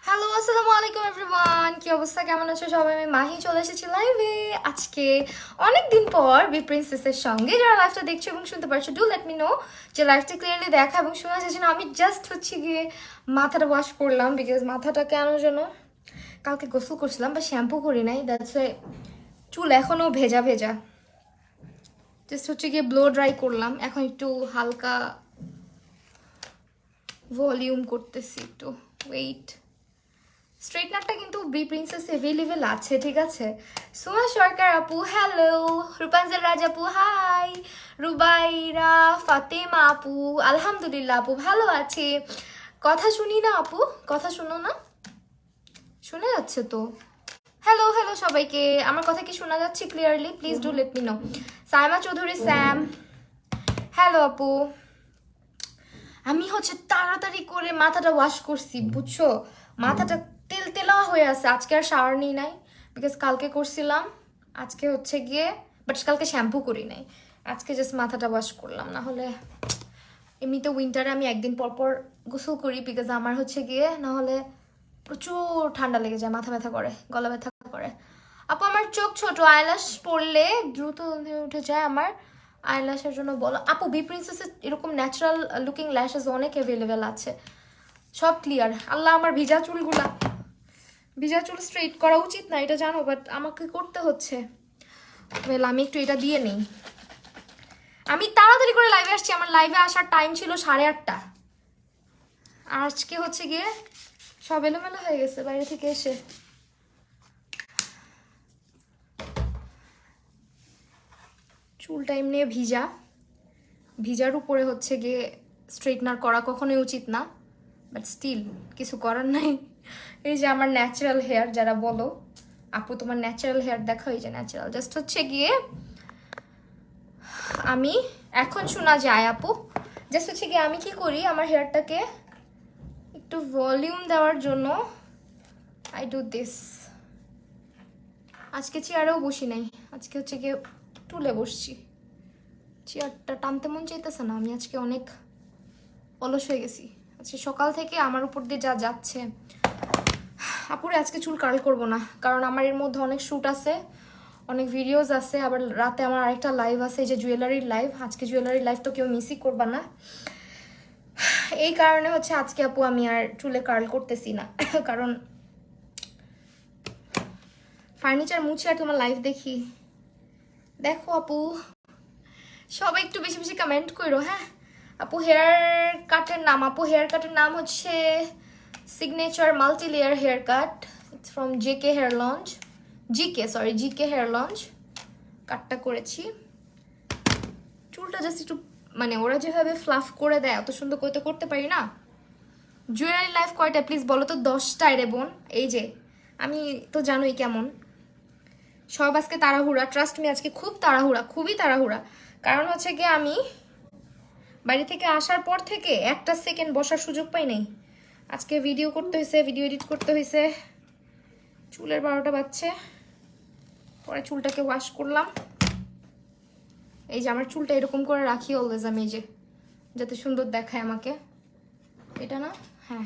Hello আসসালামু আলাইকুম everyone, কি অবস্থা, কেমন আছো সবাই? আমি মাহি চলে এসেছি লাইভে আজকে অনেকদিন পর বি প্রিন্সেসের সঙ্গে। যারা লাইভটা দেখছো এবং শুনতে পারছো, ডু লেট মি নো যে লাইভটা ক্লিয়ারলি দেখা এবং শোনা যাচ্ছে না। আমি জাস্ট হচ্ছে গিয়ে মাথাটা ওয়াশ করলাম, বিকজ মাথাটা কেন যেন কালকে গোসল করছিলাম বা শ্যাম্পু করি নাই, দ্যাটস ওয়াই চুল এখনও ভেজা ভেজা। জাস্ট হচ্ছে গিয়ে ব্লো ড্রাই করলাম, এখন একটু হালকা ভলিউম করতেছি, একটু ওয়েট। স্ট্রেটনারটা কিন্তু বি প্রিন্সেস অ্যাভেলেবেল আছে, ঠিক আছে। সুমা সরকার আপু হ্যালো, রূপাঞ্জল রাজ আপু হাই, রুবাইরা ফাতেমা আপু আলহামদুলিল্লাহ আপু ভালো আছে। কথা শুনি না আপু, কথা শুনো না? শোনা যাচ্ছে তো? হ্যালো হ্যালো সবাইকে, আমার কথা কি শোনা যাচ্ছে clearly? Please do let me no. Saima Chowdhury Sam hello আপু। আমি হচ্ছে তাড়াতাড়ি করে মাথাটা ওয়াশ করছি, বুঝছো? মাথাটা তেল তেলা হয়ে আছে। আজকে আর শাওয়ার নিই নাই, বিকজ কালকে করছিলাম। আজকে হচ্ছে গিয়ে বাট কালকে শ্যাম্পু করি নাই, আজকে জাস্ট মাথাটা ওয়াশ করলাম। না হলে এমনিতে উইন্টারে আমি একদিন পর পর গোসল করি, বিকজ আমার হচ্ছে গিয়ে না হলে প্রচুর ঠান্ডা লেগে যায়, মাথা ব্যথা করে, গলা ব্যথা করে। আপু আমার চোখ ছোট, আইল্যাশ পরলে দ্রুত উঠে যায় আমার, আইল্যাশের জন্য বলো আপু। বি প্রিন্সেসের এরকম ন্যাচারাল লুকিং ল্যাশেস অনেক অ্যাভেলেবেল আছে, সব ক্লিয়ার। আল্লাহ, আমার ভিজা চুলগুলা, ভিজা চুল স্ট্রেট করা উচিত না এটা জানো, বাট আমাকে করতে হচ্ছে। ওয়েল, আমি একটু এটা দিয়ে নেই। আমি তাড়াতাড়ি করে লাইভে আসছি, আমার লাইভে আসার টাইম ছিল 8:30। আজকে হচ্ছে গিয়ে সব এলোমেলো হয়ে গেছে বাইরে থেকে এসে। চুলটা এমনি ভিজা, ভিজার উপরে হচ্ছে গিয়ে স্ট্রেটনার করা কখনোই উচিত না, বাট স্টিল কিছু করার নাই। এই যে আমার ন্যাচারাল হেয়ার, যারা বলো আপু তোমার ন্যাচারাল হেয়ার দেখা, এই যে ন্যাচারাল, জাস্ট হচ্ছে গিয়ে আমি এখন শোনা যায় আপু। জাস্ট হচ্ছে গিয়ে আমি কি করি, আমার হেয়ারটাকে একটু ভলিউম দেওয়ার জন্য আই ডু দিস। আজকে চেয়ারেও বসি নাই, আজকে হচ্ছে গিয়ে টুলে বসছি। চেয়ারটা টানতে মন চাইতেছে না, আমি আজকে অনেক অলস হয়ে গেছি। আজকে সকাল থেকে আমার উপর দিয়ে যা যাচ্ছে। আপুরে আজকে চুল কার্ল করব না, কারণ আমার এর মধ্যে অনেক শ্যুট আছে, অনেক ভিডিওস আছে, আবার রাতে আমার আরেকটা লাইভ আছে, এই যে জুয়েলারির লাইভ। আজকে জুয়েলারির লাইভ তো কেউ মিসই করবা না, এই কারণে হচ্ছে আজকে আপু আমি আর চুলে কার্ল করতেছি না। কারণ ফার্নিচার মুছে আর তোমার লাইভ দেখি। দেখো আপু, সবাই একটু বেশি বেশি কমেন্ট করো, হ্যাঁ। আপু হেয়ার কাটের নাম, আপু হেয়ার কাটের নাম হচ্ছে signature multi layer hair cut, it's from JK hair lounge, GK hair lounge. কাটটা করেছি, চুলটা জাস্ট একটু মানে ওরা যেভাবে ফ্লাফ করে দেয় অত সুন্দর করে তো করতে পারি না। জুয়েলারি লাইফ কয়টা প্লিজ বলো তো? 10টায় রে বোন। এই যে আমি তো জানোই কেমন, সব আজকে তাড়াহুড়া, ট্রাস্ট মি আজকে খুব তাড়াহুড়া, খুবই তাড়াহুড়া। কারণ হচ্ছে কি আমি বাড়ি থেকে আসার পর থেকে একটা সেকেন্ড বসার সুযোগ পাই নাই। আজকে ভিডিও করতে হয়েছে, ভিডিও এডিট করতে হয়েছে, চুলের 12টা বাজছে। পরে চুলটাকে ওয়াশ করলাম। এই যে আমার চুলটা এরকম করে রাখি অলওয়েজ আমি, এই যে যাতে সুন্দর দেখায় আমাকে, এটা না? হ্যাঁ,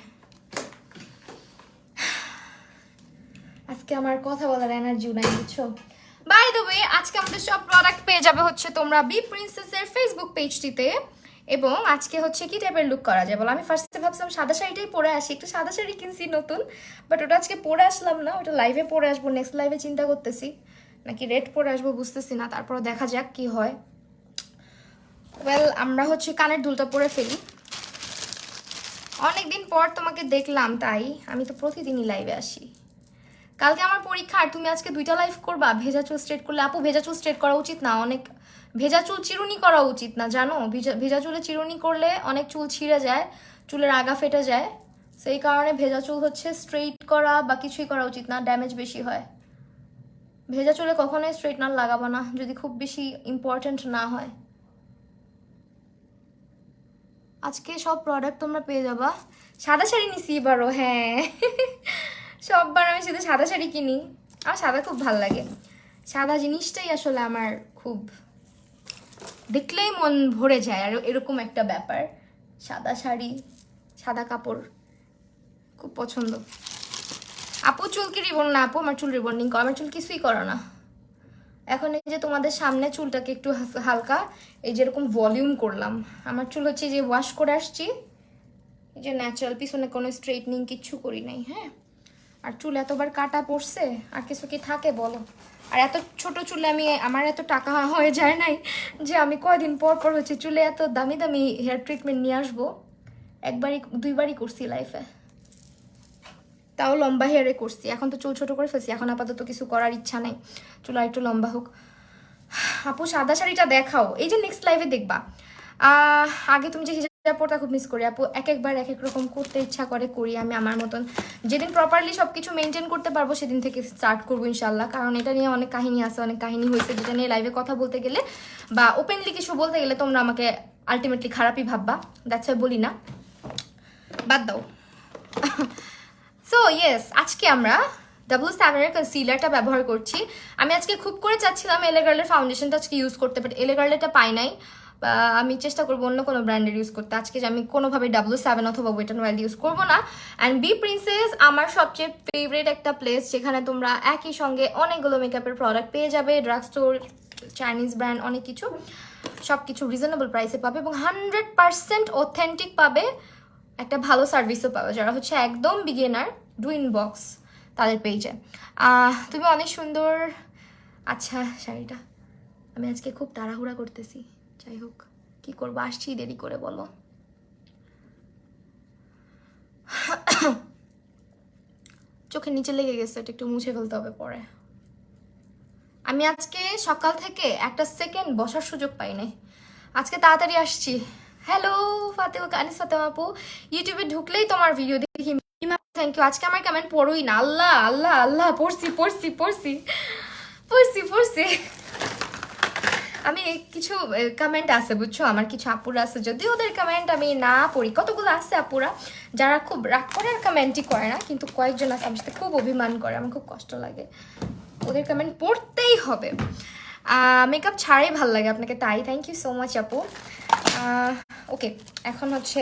আজকে আমার কথা বলার এনার্জিও নাই, বুঝছো? বাই দ্য ওয়ে, আজকে আমাদের সব প্রোডাক্ট পেয়ে যাবে হচ্ছে তোমরা বি প্রিন্সেসের ফেসবুক পেজটিতে। এবং আজকে হচ্ছে কি টাইপের লুক করা যায় বলো? আমি ফার্স্টে ভাবছিলাম সাদা শাড়িটাই পরে আসি, একটু সাদা শাড়ি কিনছি নতুন, বাট ওটা আজকে পরে আসলাম না, ওটা লাইভে পরে আসবো, নেক্সট লাইভে চিন্তা করতেছি, নাকি রেড পরে আসবো বুঝতেছি না, তারপর দেখা যাক কি হয়। ওয়েল, আমরা হচ্ছে কানের দুলটা পরে ফেলি। অনেকদিন পর তোমাকে দেখলাম, তাই আমি তো প্রতিদিনই লাইভে আসি। কালকে আমার পরীক্ষা, আর তুমি আজকে 2টা লাইভ করবা ভেজা চুল স্ট্রেট করলে? আপু ভেজা চুল স্ট্রেট করা উচিত না, অনেক ভেজা চুল চিরুনি করা উচিত না, জানো? ভেজা চুলে চিরুনি করলে অনেক চুল ছিঁড়ে যায়, চুলের আগা ফেটে যায়। সেই কারণে ভেজা চুল হচ্ছে স্ট্রেট করা বা কিছুই করা উচিত না, ড্যামেজ বেশি হয়। ভেজা চুলে কখনোই স্ট্রেটনার লাগাবো না যদি খুব বেশি ইম্পর্টেন্ট না হয়। আজকে সব প্রোডাক্ট তোমরা পেয়ে যাবা। সাদা শাড়ি নিছি এবারও, হ্যাঁ। সববার আমি শুধু সাদা শাড়ি কিনি, আমার সাদা খুব ভাল লাগে। সাদা জিনিসটাই আসলে আমার খুব দেখলেই মন ভরে যায়, আর এরকম একটা ব্যাপার। সাদা শাড়ি, সাদা কাপড় খুব পছন্দ। আপু চুল কি রিবন না আপু? আমার চুল রিবন্ডিং করো, আমার চুল কিছুই করো না। এখন এই যে তোমাদের সামনে চুলটাকে একটু হালকা এই যেরকম ভলিউম করলাম। আমার চুল হচ্ছে যে ওয়াশ করে আসছি, এই যে ন্যাচারাল, পিছনে কোনো স্ট্রেটনিং কিচ্ছু করি নাই। হ্যাঁ, আর চুল এতবার কাটা পড়ছে, আর কিছু কি থাকে বলো? আর এত ছোট চুলে আমার এত টাকা হয়ে যায় নাই যে আমি কয়দিন পর পর হচ্ছে চুলে এত দামি দামি হেয়ার ট্রিটমেন্ট নিয়ে আসবো। একবারই দুইবারই করছি লাইফে, তাও লম্বা হেয়ারে করছি। এখন তো চুল ছোট করে ফেলছি, এখন আপাতত কিছু করার ইচ্ছা নেই, চুল আর একটু লম্বা হোক। আপু সাদা শাড়িটা দেখাও, এই যে নেক্সট লাইভে দেখবা। আগে তুমি যে হিজাব পরতা খুব মিস করি আপু, একবার এক এক রকম করতে ইচ্ছা করে, করি আমি আমার মতন। যেদিন প্রপারলি সব কিছু মেনটেন করতে পারবো সেদিন থেকে স্টার্ট করবো ইনশাল্লাহ, কারণ এটা নিয়ে অনেক কাহিনী আছে, অনেক কাহিনী হয়েছে, যেটা নিয়ে লাইভে কথা বলতে গেলে বা ওপেনলি কিছু বলতে গেলে তোমরা আমাকে আলটিমেটলি খারাপই ভাববা, দ্যাটস ওয়াই বলি না, বাদ দাও। সো ইয়েস, আজকে আমরা W7 এর কনসিলারটা ব্যবহার করছি। আমি আজকে খুব করে চাচ্ছিলাম এলে গার্লের ফাউন্ডেশনটা আজকে ইউজ করতে, বাট এলে গার্লেরটা পাই নাই। আমি চেষ্টা করবো অন্য কোনো ব্র্যান্ডের ইউজ করতে। আজকে আমি কোনোভাবে W7 অথবা ওয়েট অ্যান্ড ওয়াইল্ড ইউজ করবো না। অ্যান্ড বি প্রিন্সেস আমার সবচেয়ে ফেভারিট একটা প্লেস, যেখানে তোমরা একই সঙ্গে অনেকগুলো মেকআপের প্রোডাক্ট পেয়ে যাবে, ড্রাগ স্টোর, চাইনিজ ব্র্যান্ড, অনেক কিছু, সব কিছু রিজনেবল প্রাইসে পাবে এবং 100% অথেন্টিক পাবে। একটা ভালো সার্ভিসও পাবে। যারা হচ্ছে একদম বিগিনার, ডু ইনবক্স তাদের পেজে। তুমি অনেক সুন্দর। আচ্ছা শাড়িটা আমি আজকে খুব তাড়াহুড়া করতেছি, যাই হোক কি করবো, আসছি দেরি করে, বলো। চোখের নিচে লেগে গেছে, এটা একটু মুছে ফেলতে হবে পরে। আমি আজকে সকাল থেকে একটা সেকেন্ড বসার সুযোগ পাই নাই, আজকে তাড়াতাড়ি আসছি। হ্যালো ফাতেমা, আনিস ফাতেমা আপু, ইউটিউবে ঢুকলেই তোমার ভিডিও দেখি। Thank you. আজকে আমার কমেন্ট পড়োই না, আল্লাহ আল্লাহ আল্লাহ, পড়ছি পড়ছি পড়ছি পড়ছি পড়ছি। আমি কিছু কমেন্ট আছে বুঝছো, আমার কিছু আপুরা আছে, যদি ওদের কমেন্ট আমি না পড়ি, কতগুলো আছে আপুরা যারা খুব রাগ করে আর কমেন্টই করে না, কিন্তু কয়েকজন আছে আমার সাথে খুব অভিমান করে, আমার খুব কষ্ট লাগে, ওদের কমেন্ট পড়তেই হবে। মেকআপ ছাড়াই ভাল লাগে আপনাকে, তাই থ্যাংক ইউ সো মাচ আপু। ওকে, এখন হচ্ছে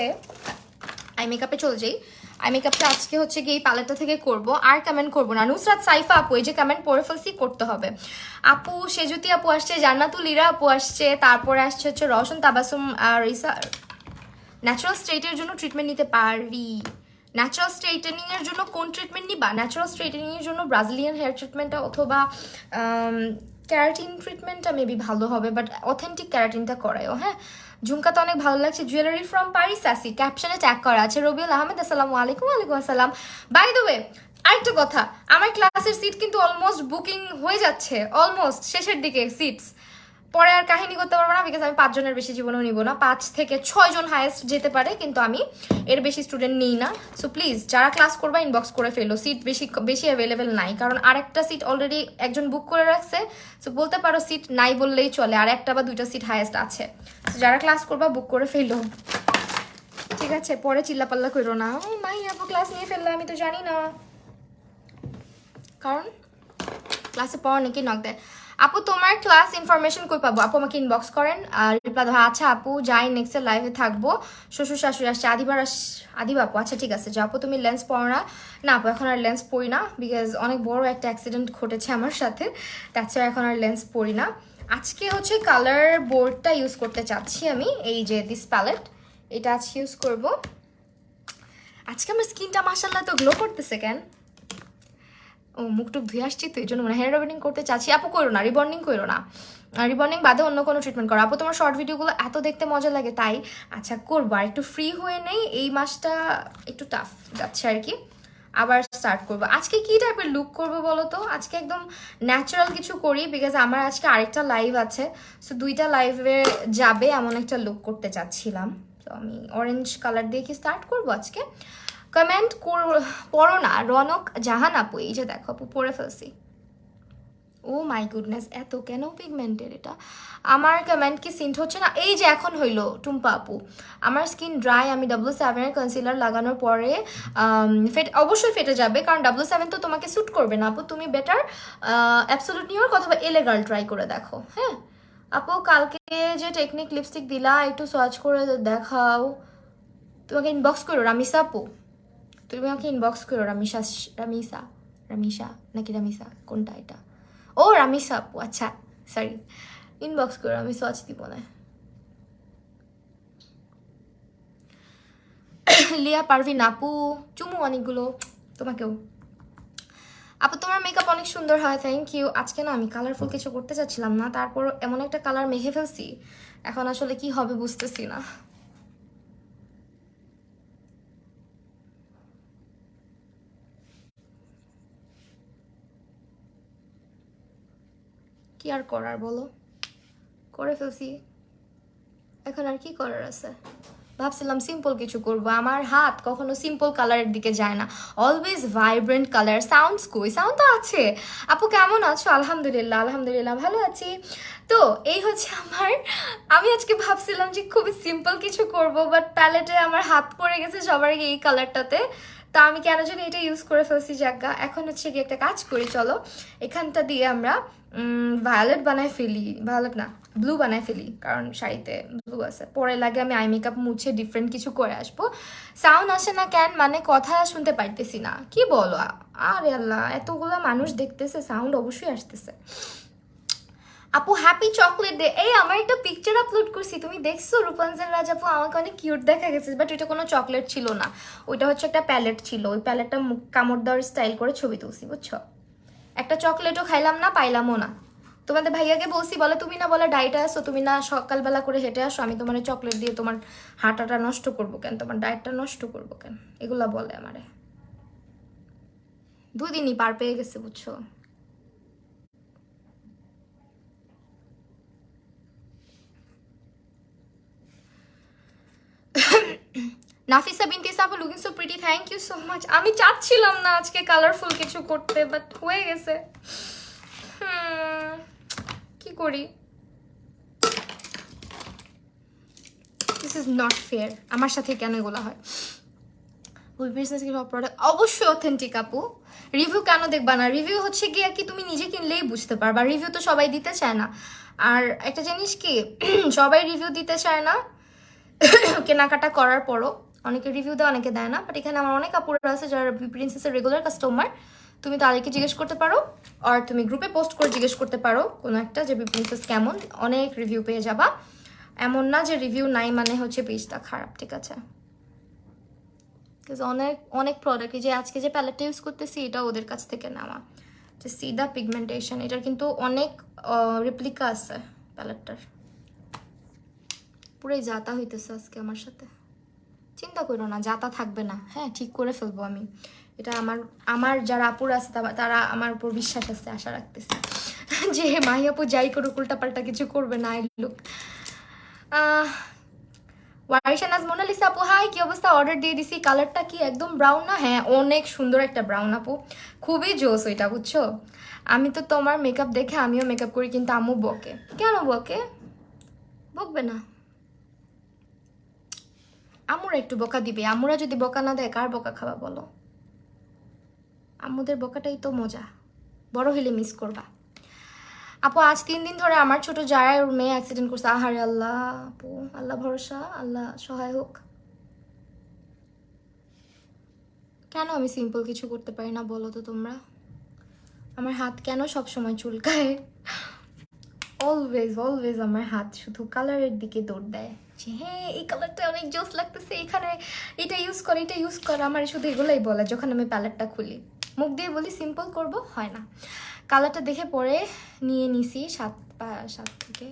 আই মেকআপে চলে যাই। আই মেকআপটা আজকে হচ্ছে গিয়ে এই প্যালেটটা থেকে করব, আর কমেন্ট করবো না। নুসরাত সাইফা আপু, এই যে কমেন্ট পড়ে ফেলছি, করতে হবে। আপু সেজুতি আপু আসছে, জান্নাতুল ইরা আপু আসছে, তারপরে আসছে হচ্ছে রওশন তাবাসুম আর রিসা। ন্যাচারাল স্ট্রেটের জন্য ট্রিটমেন্ট নিতে পারি। ন্যাচারাল স্ট্রেটেনিং এর জন্য কোন ট্রিটমেন্ট নিবা? ন্যাচারাল স্ট্রেটেনিং এর জন্য ব্রাজিলিয়ান হেয়ার ট্রিটমেন্টটা অথবা ক্যারাটিন ট্রিটমেন্টটা মেবি ভালো হবে, বাট অথেন্টিক ক্যারাটিনটা করায়ও। হ্যাঁ, ঝুমকাতে অনেক ভালো লাগছে। জুয়েলারি ফ্রম প্যারিস আসি, ক্যাপশনে ট্যাগ করা আছে। রবিউল আহমেদ, আসসালামু আলাইকুম। ওয়ালাইকুম আসসালাম। বাই দ্য ওয়ে, আরেকটা কথা, আমার ক্লাসের সিট কিন্তু অলমোস্ট বুকিং হয়ে যাচ্ছে, অলমোস্ট শেষের দিকে সিটস। পরে আর কাহিনী করতে পারবো না, বিকজ আমি 5 জনের বেশি জীবনেও নিব না। 5 থেকে 6 জন হাইয়েস্ট যেতে পারে, কিন্তু আমি এর বেশি স্টুডেন্ট নিই না। সো প্লিজ যারা ক্লাস করবা ইনবক্স করে ফেলো, সিট বেশি অ্যাভেলেবেল নাই, কারণ আরেকটা সিট অলরেডি একজন বুক করে রাখছে। সো বলতে পারো সিট নাই বললেই চলে, আর একটা বা 2টা সিট হাইয়েস্ট আছে। যারা ক্লাস করবা বুক করে ফেলো, ঠিক আছে? পরে চিল্লাপাল্লা করো না, মাই আপু ক্লাস নিয়ে ফেললে, আমি তো জানি না, কারণ ক্লাসে পড়া নাকি নক দেয়। আপু তোমার ক্লাস ইনফরমেশন কই পাবো? আপু আমাকে ইনবক্স করেন আর রিপ্লাই দেওয়া। আচ্ছা আপু যাই, নেক্সটের লাইভে থাকবো। শ্বশুর শাশুড়ি আসছে, আদিবা আপু। আচ্ছা ঠিক আছে, যা আপু তুমি লেন্স পড়ো না? না আপু এখন আর লেন্স পড়ি না, বিকজ অনেক বড় একটা অ্যাক্সিডেন্ট ঘটেছে আমার সাথে, তাছাড়া এখন আর লেন্স পড়ি না। আজকে হচ্ছে কালার বোর্ডটা ইউজ করতে চাচ্ছি আমি, এই যে দিস প্যালেট, এটা আজকে ইউজ করব। আজকে আমার স্কিনটা মাশাআল্লাহ তো গ্লো করতেছে কেন? ও মুখটুক ধুয়ে আসছি তো এই জন্য মানে হেয়ার রিবন্ডিং করতে চাচ্ছি। আপু করো না, রিবন্ডিং করো না, রিবন্ডিং বাদে অন্য কোনো ট্রিটমেন্ট করো। আপু তোমার শর্ট ভিডিওগুলো এত দেখতে মজা লাগে, তাই আচ্ছা করবো। আর একটু ফ্রি হয়ে নেই, এই মাসটা একটু টাফ যাচ্ছে আর কি, আবার স্টার্ট করবো। আজকে কি টাইপের লুক করবো বলো তো? আজকে একদম ন্যাচারাল কিছু করি, বিকজ আমার আজকে আরেকটা লাইভ আছে, সো 2টা লাইভে যাবে এমন একটা লুক করতে চাচ্ছিলাম। তো আমি অরেঞ্জ কালার দিয়ে কি স্টার্ট করবো আজকে। কমেন্ট পড়ো না রনক জাহান আপু, এই যে দেখো আপু পড়ে ফেলছি। ও মাই গুডনেস, এত কেন পিগমেন্টেড এটা? আমার কমেন্ট কি সিন্ট হচ্ছে না? এই যে এখন হইলো টুম্পা আপু, আমার স্কিন ড্রাই, আমি W7 এর কনসিলার লাগানোর পরে অবশ্যই ফেটে যাবে, কারণ W7 তো তোমাকে স্যুট করবে না আপু। তুমি বেটার অ্যাবসলিউট নিউইয়র্ক অথবা এলে গার্ল ট্রাই করে দেখো। হ্যাঁ আপু, কালকে যে টেকনিক লিপস্টিক দিলা একটু সার্চ করে দেখাও। তোমাকে ইনবক্স করো রামিসা আপু, তুমি আমাকে ইনবক্স করো রামিসা। রামিসা নাকি রামিসা, কোনটা এটা? ও রামিসা আপু, আচ্ছা সরি, ইনবক্স করো, আমি সচ দিব না। লিয়া পারভিন আপু, চুমু অনেকগুলো তোমাকেও। আপু তোমার মেকআপ অনেক সুন্দর হয়, থ্যাংক ইউ। আজকে না আমি কালারফুল কিছু করতে চাচ্ছিলাম না, তারপর এমন একটা কালার মেখে ফেলছি, এখন আসলে কি হবে বুঝতেছি না। কি আর করার বলো, করে ফেলছি, এখন আর কি করার আছে। ভাবছিলাম সিম্পল কিছু করব, আমার হাত কখনো সিম্পল কালারের দিকে যায় না, অলওয়েজ ভাইব্রেন্ট কালার। সাউন্ডস কই? সাউন্ড তো আছে। আপু কেমন আছো? আলহামদুলিল্লাহ আলহামদুলিল্লাহ ভালো আছি। তো এই হচ্ছে আমার, আমি আজকে ভাবছিলাম যে খুবই সিম্পল কিছু করব, বাট প্যালেটে আমার হাত পড়ে গেছে সবার আগে এই কালারটাতে, তা আমি কেন জানি এটা ইউজ করে ফেলছি। জায়গা এখন হচ্ছে কি একটা কাজ করি, চলো এখানটা দিয়ে আমরা ভায়োলেট বানায় ফেলি, ভায়োলেট না ব্লু বানায় ফেলি, কারণ শাড়িতে ব্লু আছে। পরে লাগে আমি আই মেকআপ মুছে ডিফারেন্ট কিছু করে আসবো। সাউন্ড আসে না কেন? মানে কথা শুনতে পারতেছি না, কি বলো? আরে আল্লাহ, এতগুলো মানুষ দেখতেছে, সাউন্ড অবশ্যই আসতেছে। আপু হ্যাপি চকলেট ডে। এই আমার একটা পিকচার আপলোড করছি, তুমি দেখছো? রূপাঞ্জল রাজ আপু, আমাকে অনেক কিউট দেখা গেছে, বাট ওইটা কোনো চকলেট ছিল না, ওইটা হচ্ছে একটা প্যালেট ছিল। ওই প্যালেটটা কামড় দেওয়ার স্টাইল করে ছবি তুলছি, বুঝছো? একটা চকলেটও খাইলাম না, পাইলামও না। তোমাদের ভাইয়াকে বলছি, বলে তুমি না বলে ডায়েটে আসো, তুমি না সকালবেলা করে হেঁটে আসো, আমি তোমার চকলেট দিয়ে তোমার হাঁটাটা নষ্ট করবো কেন, তোমার ডায়েটটা নষ্ট করবো কেন, এগুলা বলে আমারে। 2 দিনই পার পেয়ে গেছে, বুঝছো? Nafisa Binti Safa looking so pretty, thank you so much. আমি চাচ্ছিলাম না আজকে কালারফুল কিছু করতে, বাট হয়ে গেছে। কি করি? দিস ইজ নট ফেয়ার, আমার সাথে কেন এগুলো হয়? ওই বিজনেস কি সব প্রোডাক্ট অবশ্যই অথেন্টিক আপু। রিভিউ কেন দেখবা না? রিভিউ হচ্ছে গিয়ে কি তুমি নিজে কিনলেই বুঝতে পারবা, রিভিউ তো সবাই দিতে চায় না। আর একটা জিনিস কি, সবাই রিভিউ দিতে চায় না কেনাকাটা করার পরও, অনেকে রিভিউ দেয় অনেকে দেয় না, বাট এখানে আমার অনেক আপুরা আছে যারা প্রিন্সেসের রেগুলার কাস্টমার, তুমি তাদেরকে জিজ্ঞেস করতে পারো, আর তুমি গ্রুপে পোস্ট করে জিজ্ঞেস করতে পারো কোনো একটা যে প্রিন্সেস কেমন, অনেক রিভিউ পেয়ে যাবা। এমন না যে রিভিউ নাই মানে হচ্ছে পেজটা খারাপ, ঠিক আছে? অনেক অনেক প্রোডাক্ট, যে আজকে যে প্যালেটটা ইউজ করতেছি এটা ওদের কাছ থেকে নেওয়া, যে সিদা পিগমেন্টেশন, এটার কিন্তু অনেক রেপ্লিকা আছে প্যালেটটার। পুরাই যাতা হইতেছে আজকে আমার সাথে, চিন্তা করো না, যাতা থাকবে না, হ্যাঁ ঠিক করে ফেলবো আমি। এটা আমার আমার যারা আপুর আছে তারা আমার উপর বিশ্বাস আছে, আশা রাখতেছে যে মাহি আপু যাই করুক উল্টাপাল্টা কিছু করবে না। আই লুক ওয়ারিশানাজ মোনালিসা আপু, হাই কি অবস্থা? অর্ডার দিয়ে দিছি, কালারটা কি একদম ব্রাউন না? হ্যাঁ অনেক সুন্দর একটা ব্রাউন আপু, খুবই জোস ওইটা, বুঝছো? আমি তো তোমার মেকআপ দেখে আমিও মেকআপ করি, কিন্তু আম্মু বকে। কেন বকে? বকবে না, আম্মুরা একটু বকা দিবে। আম্মুরা যদি বকা না দেয় কার বকা খাওয়া বলো? আম্মুদের বকাটাই তো মজা, বড় হইলে মিস করবা। আপু আজ 3 দিন ধরে আমার ছোট জারায় ওর মেয়ে অ্যাক্সিডেন্ট করছে। আহারে আল্লাহ আপু, আল্লাহ ভরসা, আল্লাহ সহায় হোক। কেন আমি সিম্পল কিছু করতে পারি না বলো তো তোমরা? আমার হাত কেন সব সময় চুলকায়? অলওয়েজ অলওয়েজ আমার হাত শুধু কালারের দিকে দৌড় দেয়, যে হ্যাঁ এই কালারটা অনেক জোস লাগতেছে, এখানে এটা ইউজ কর, এটা ইউজ কর। আমার শুধু এগুলোই বলে যখন আমি প্যালেটটা খুলি, মুখ দিয়ে বলি সিম্পল করব, হয় না। কালারটা দেখে পরে নিয়ে নিছি 7 থেকে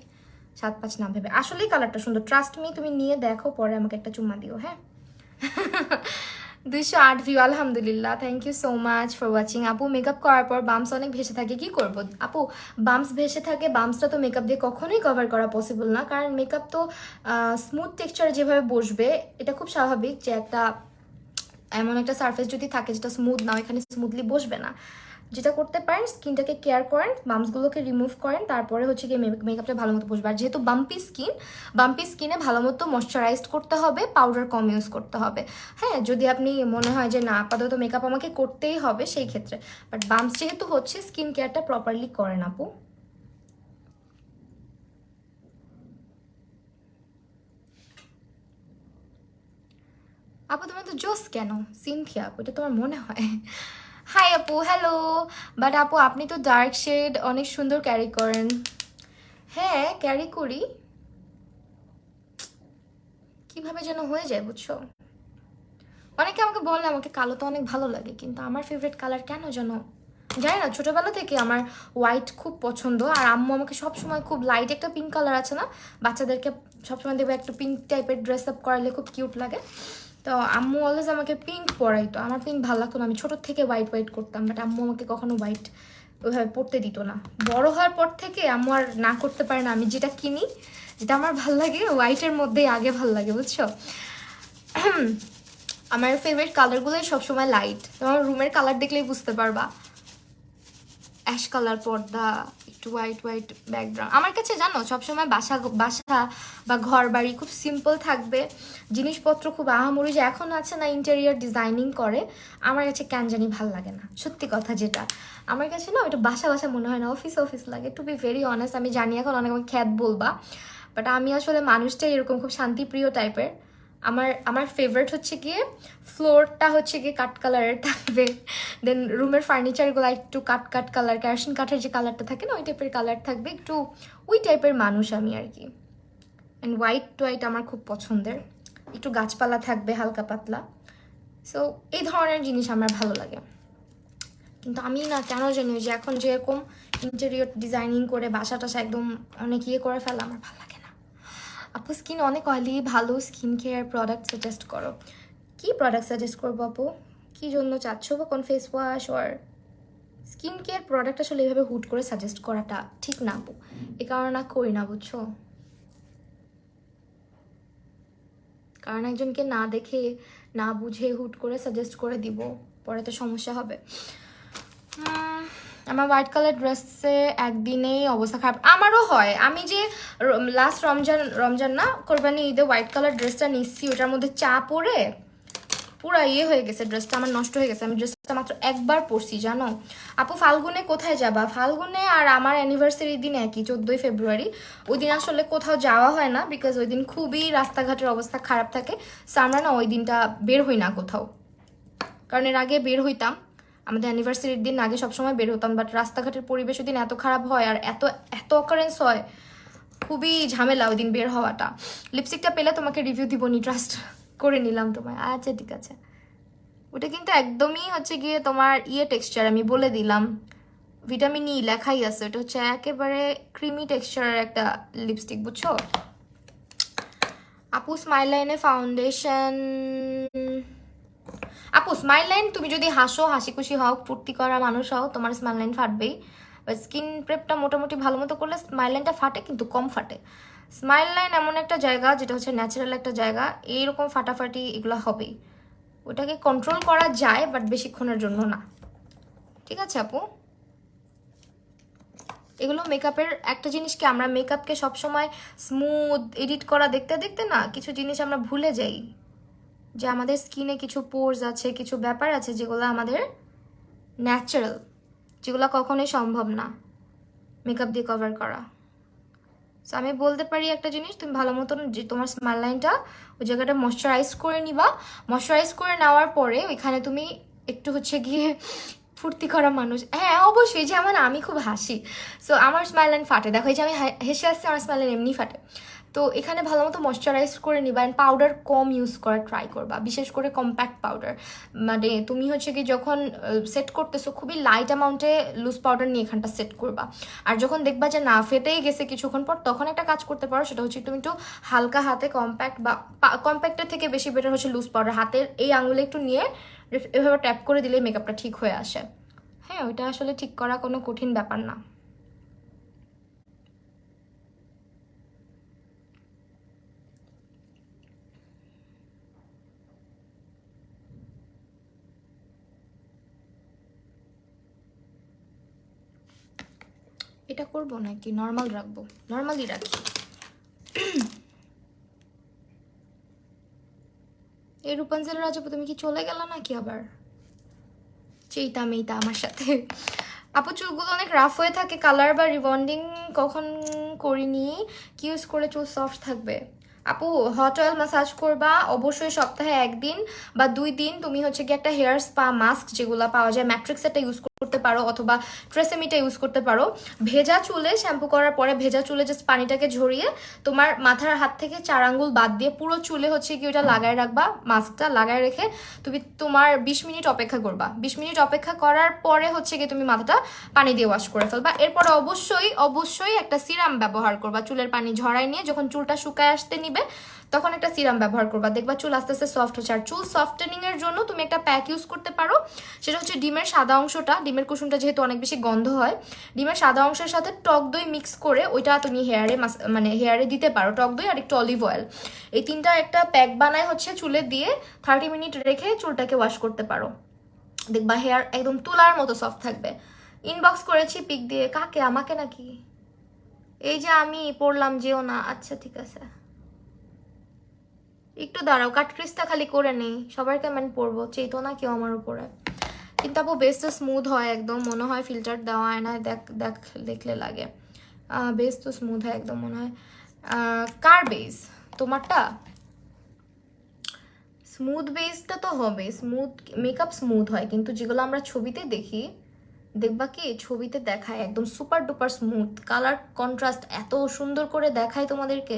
7 5 না ভেবে, আসলেই কালারটা সুন্দর, ট্রাস্ট মি। তুমি নিয়ে দেখো, পরে আমাকে একটা চুম্মা দিও, হ্যাঁ? 208 ভিউ, আলহামদুলিল্লাহ, thank you so much for watching. আপু মেকআপ করার পর বাম্পস অনেক ভেসে থাকে, কি করব আপু? বাম্পস ভেসে থাকে, বাম্পসটা তো মেকআপ দিয়ে কখনোই কভার করা পসিবল না, কারণ মেকআপ তো স্মুথ টেক্সচারে যেভাবে বসবে এটা খুব স্বাভাবিক, যে একটা এমন একটা সারফেস যদি থাকে যেটা স্মুথ না, এখানে স্মুথলি বসবে না। যেটা করতে পারেন, স্কিনটাকে কেয়ার করেন, বাম্পসগুলোকে রিমুভ করেন, তারপরে হচ্ছে গিয়ে মেকআপটা ভালো মতো বসবে। আর যেহেতু বাম্পি স্কিনে ভালো মতো ময়শ্চারাইজড করতে হবে, পাউডার কম ইউজ করতে হবে। হ্যাঁ, যদি আপনি মনে হয় যে না আপাতত মেকআপ আমাকে করতেই হবে সেই ক্ষেত্রে, বাট বাম্পস যেহেতু হচ্ছে, স্কিন কেয়ারটা প্রপারলি করেন আপু। আপু তোমার তো জোস কেন? সিনথিয়া আপু, এটা তোমার মনে হয়? হাই আপু, হ্যালো। বাট আপু আপনি তো ডার্ক শেড অনেক সুন্দর ক্যারি করেন। হ্যাঁ ক্যারি করি, কিভাবে যেন হয়ে যায় বুঝছো। অনেকে আমাকে বলে আমাকে কালো তো অনেক ভালো লাগে, কিন্তু আমার ফেভারিট কালার কেন যেন জানি না, ছোটবেলা থেকে আমার হোয়াইট খুব পছন্দ। আর আম্মু আমাকে সবসময় খুব লাইট একটা পিঙ্ক কালার আছে না, বাচ্চাদেরকে সবসময় দেখবে একটু পিঙ্ক টাইপের ড্রেস আপ করালে খুব কিউট লাগে। তো আম্মু অলওয়েজ আমাকে পিঙ্ক পরাইতো, আমার পিঙ্ক ভালো লাগতো না, আমি ছোটোর থেকে হোয়াইট হোয়াইট করতাম, বাট আম্মু আমাকে কখনো হোয়াইট ওইভাবে পরতে দিত না। বড় হওয়ার পর থেকে আম্মু আর না করতে পারে না, আমি যেটা কিনি যেটা আমার ভাল লাগে হোয়াইটের মধ্যেই আগে ভাল লাগে বুঝছো। আমার ফেভারিট কালারগুলোই সবসময় লাইট, তোমার রুমের কালার দেখলেই বুঝতে পারবা। অ্যাশ কালার পর্দা, একটু হোয়াইট হোয়াইট ব্যাকগ্রাউন্ড। আমার কাছে জানো সবসময় বাসা বাসা বা ঘর বাড়ি খুব সিম্পল থাকবে, জিনিসপত্র খুব আহামরি যে এখন আছে না ইন্টেরিয়র ডিজাইনিং করে, আমার কাছে কেন জানি ভাল লাগে না, সত্যি কথা যেটা। আমার কাছে না ওইটা বাসা বাসা মনে হয় না, অফিস অফিস লাগে। টু বি ভেরি অনেস্ট, আমি জানি এখন অনেক আমাকে খ্যাত বলবা, বাট আমি আসলে মানুষটাই এরকম খুব শান্তিপ্রিয় টাইপের। আমার আমার ফেভারিট হচ্ছে গিয়ে ফ্লোরটা হচ্ছে গিয়ে কাট কালারের থাকবে, দেন রুমের ফার্নিচারগুলো একটু কাট কাট কালার, কেরোসিন কাঠের যে কালারটা থাকে না ওই টাইপের কালার থাকবে, একটু ওই টাইপের মানুষ আমি আর কি। অ্যান্ড হোয়াইট হোয়াইট আমার খুব পছন্দের, একটু গাছপালা থাকবে হালকা পাতলা। সো এই ধরনের জিনিস আমার ভালো লাগে। কিন্তু আমি না কেন জানি যে এখন যেরকম ইন্টেরিয়র ডিজাইনিং করে বাসা টাসা একদম অনেক ইয়ে করে ফেলা আমার ভালো লাগে না। আপু স্কিন অনেক অয়েলি, ভালো স্কিন কেয়ার প্রোডাক্ট সাজেস্ট করো। কি প্রোডাক্ট সাজেস্ট করবো আপু, কি জন্য চাচ্ছ, বা কোন ফেস ওয়াশ ওর স্কিন কেয়ার প্রোডাক্ট আসলে এভাবে হুট করে সাজেস্ট করাটা ঠিক না আপু, এ কারণে না করি না বুঝছো। কারণ একজনকে না দেখে না বুঝে হুট করে সাজেস্ট করে দিব, পরে তো সমস্যা হবে। আমার হোয়াইট কালার ড্রেসে একদিনেই অবস্থা খারাপ, আমারও হয়। আমি যে লাস্ট রমজান না কোরবানি ঈদে হোয়াইট কালার ড্রেসটা নিচ্ছি, ওটার মধ্যে চা পরে পুরা ইয়ে হয়ে গেছে, ড্রেসটা আমার নষ্ট হয়ে গেছে। আমি ড্রেসটা মাত্র একবার পরছি জানো। আপু ফাল্গুনে কোথায় যাবা? ফাল্গুনে আর আমার অ্যানিভার্সারির দিন একই, 14ই ফেব্রুয়ারি। ওই দিন আসলে কোথাও যাওয়া হয় না, বিকজ ওই দিন খুবই রাস্তাঘাটের অবস্থা খারাপ থাকে। সো আমরা না ওই দিনটা বের হই না কোথাও, কারণ এর আগে বের হইতাম, আমাদের অ্যানিভার্সারির দিন আগে সবসময় বের হতাম, বাট রাস্তাঘাটের পরিবেশ ওই দিন এত খারাপ হয় আর এত এত অকারেন্স হয়, খুবই ঝামেলা ওই দিন বের হওয়াটা। লিপস্টিকটা পেলে তোমাকে রিভিউ দিবনি, ট্রাস্ট করে নিলাম তোমায়। আচ্ছা ঠিক আছে, ওটা কিন্তু একদমই হচ্ছে গিয়ে তোমার ইয়ে টেক্সচার, আমি বলে দিলাম, ভিটামিন ই লেখাই আছে, ওটা হচ্ছে একেবারে ক্রিমি টেক্সচারের একটা লিপস্টিক বুঝছো। আপু স্মাইল লাইনে ফাউন্ডেশন, আপু স্মাইল লাইন তুমি যদি হাসো, হাসি খুশি হও, ফুর্তি করা মানুষ হও, তোমার স্মাইল লাইন ফাটবেই। স্কিন প্রেপটা মোটামুটি ভালো মতো করলে স্মাইল লাইনটা ফাটে, কিন্তু কম ফাটে। স্মাইল লাইন এমন একটা জায়গা যেটা হচ্ছে ন্যাচারাল একটা জায়গা, এইরকম ফাটাফাটি এগুলো হবেই, ওটাকে কন্ট্রোল করা যায় বাট বেশিক্ষণের জন্য না। ঠিক আছে আপু, এগুলো মেকআপের একটা জিনিসকে আমরা মেকআপকে সবসময় স্মুথ এডিট করা দেখতে দেখতে না কিছু জিনিস আমরা ভুলে যাই, যে আমাদের স্কিনে কিছু পোরস আছে, কিছু ব্যাপার আছে যেগুলো আমাদের ন্যাচারাল, যেগুলো কখনোই সম্ভব না মেকআপ দিয়ে কভার করা। সো আমি বলতে পারি একটা জিনিস, তুমি ভালো মতন যে তোমার স্মাইল লাইনটা ওই জায়গাটা ময়শ্চারাইজ করে নিবা। ময়শ্চারাইজ করে নেওয়ার পরে ওইখানে তুমি একটু হচ্ছে গিয়ে ফুর্তি করা মানুষ, হ্যাঁ অবশ্যই, যেমন আমি খুব হাসি, সো আমার স্মাইল লাইন ফাটে, দেখো এই যে আমি হেসে আসছি, আমার স্মাইল লাইন এমনি ফাটে। তো এখানে ভালো মতো ময়শ্চারাইজ করে নিবা, অ্যান্ড পাউডার কম ইউজ করা ট্রাই করবা, বিশেষ করে কম্প্যাক্ট পাউডার। মানে তুমি হচ্ছে কি যখন সেট করতেছো খুবই লাইট অ্যামাউন্টে লুজ পাউডার নিয়ে এখানটা সেট করবা। আর যখন দেখবা যে না ফেটেই গেছে কিছুক্ষণ পর, তখন একটা কাজ করতে পারো, সেটা হচ্ছে তুমি একটু হালকা হাতে কম্প্যাক্ট, বা কম্প্যাক্টের থেকে বেশি বেটার হচ্ছে লুজ পাউডার, হাতের এই আঙুলে একটু নিয়ে এভাবে ট্যাপ করে দিলে মেকআপটা ঠিক হয়ে আসে। হ্যাঁ ওইটা আসলে ঠিক করা কোনো কঠিন ব্যাপার না। এটা করবো নাকি নর্মাল রাখবো? নর্মালি রাখি। এই রূপাঞ্জল রাজাপু তুমি কি চলে গেল নাকি আবার? চেইতা মেইতা আমার সাথে। আপু চুলগুলো অনেক রাফ হয়ে থাকে, কালার বা রিবন্ডিং কখন করিনি, কি ইউজ করে চুল সফট থাকবে? আপু হট অয়েল ম্যাসাজ করবা অবশ্যই সপ্তাহে 1 দিন বা 2 দিন। তুমি হচ্ছে কি একটা হেয়ার স্পা মাস্ক যেগুলো পাওয়া যায় ম্যাট্রিক্স এটা ইউজ করতে পারো অথবা ট্রেসেমিটা ইউজ করতে পারো। ভেজা চুলে শ্যাম্পু করার পরে ভেজা চুলে জাস্ট পানিটাকে ঝরিয়ে তোমার মাথার হাত থেকে 4 আঙ্গুল বাদ দিয়ে পুরো চুলে হচ্ছে কি ওটা লাগায় রাখবা, মাস্কটা লাগায় রেখে তুমি তোমার 20 মিনিট অপেক্ষা করবা। 20 মিনিট অপেক্ষা করার পরে হচ্ছে কি তুমি মাথাটা পানি দিয়ে ওয়াশ করে ফেলবা। এরপরে অবশ্যই একটা সিরাম ব্যবহার করবা। চুলের পানি ঝরাই নিয়ে যখন চুলটা শুকায় আসতে নিবে তখন একটা সিরাম ব্যবহার করবা, দেখবা চুল আস্তে আস্তে সফট হচ্ছে। আর চুল সফটেনিং এর জন্য তুমি একটা প্যাক ইউজ করতে পারো, সেটা হচ্ছে ডিমের সাদা অংশটা, ডিমের কুসুমটা যেহেতু অনেক বেশি গন্ধ হয়, ডিমের সাদা অংশের সাথে টক দই মিক্স করে ওইটা তুমি হেয়ারে দিতে পারো। টক দই আর একটু অলিভ অয়েল, এই তিনটা একটা প্যাক বানায় হচ্ছে চুলে দিয়ে 30 মিনিট রেখে চুলটাকে ওয়াশ করতে পারো, দেখবা হেয়ার একদম তুলার মতো সফট থাকবে। ইনবক্স করেছি পিক দিয়ে। কাকে? আমাকে নাকি? এই যে আমি পড়লাম যেও না। আচ্ছা ঠিক আছে, একটু দাঁড়াও, কাটক্রিজটা খালি করে নেই। সবার কমেন্ট পড়বো, চেতো না কেউ আমার উপরে। কিন্তু আপু বেস তো স্মুথ হয় একদম, মনে হয় ফিল্টার দেওয়া হয় না। দেখলে লাগে বেস তো স্মুথ হয় একদম মনে হয়। কার বেস? তোমারটা? স্মুথ বেসটা তো হবে, স্মুথ মেকআপ স্মুথ হয়, কিন্তু যেগুলো আমরা ছবিতে দেখি দেখবা কি ছবিতে দেখায় একদম super duper smooth, colour contrast এত সুন্দর করে দেখায় তোমাদেরকে,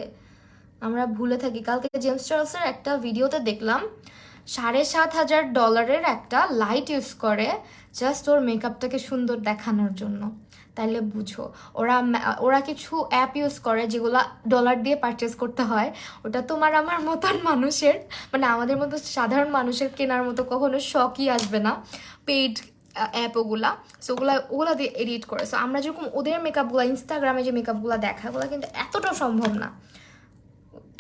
আমরা ভুলে থাকি। কালকে জেমস চার্লসের একটা ভিডিওতে দেখলাম $7,500 একটা লাইট ইউজ করে জাস্ট ওর মেকআপটাকে সুন্দর দেখানোর জন্য। তাইলে বুঝো ওরা কিছু অ্যাপ ইউজ করে যেগুলো ডলার দিয়ে পারচেস করতে হয়। ওটা তোমার আমার মতন মানুষের, মানে আমাদের মতো সাধারণ মানুষের কেনার মতো কখনো শখই আসবে না। পেইড অ্যাপ ওগুলা, সো ওগুলা দিয়ে এডিট করে। সো আমরা যেরকম ওদের মেকআপগুলো ইনস্টাগ্রামে যে মেকআপগুলো দেখা, ওগুলো কিন্তু এতটা সম্ভব না,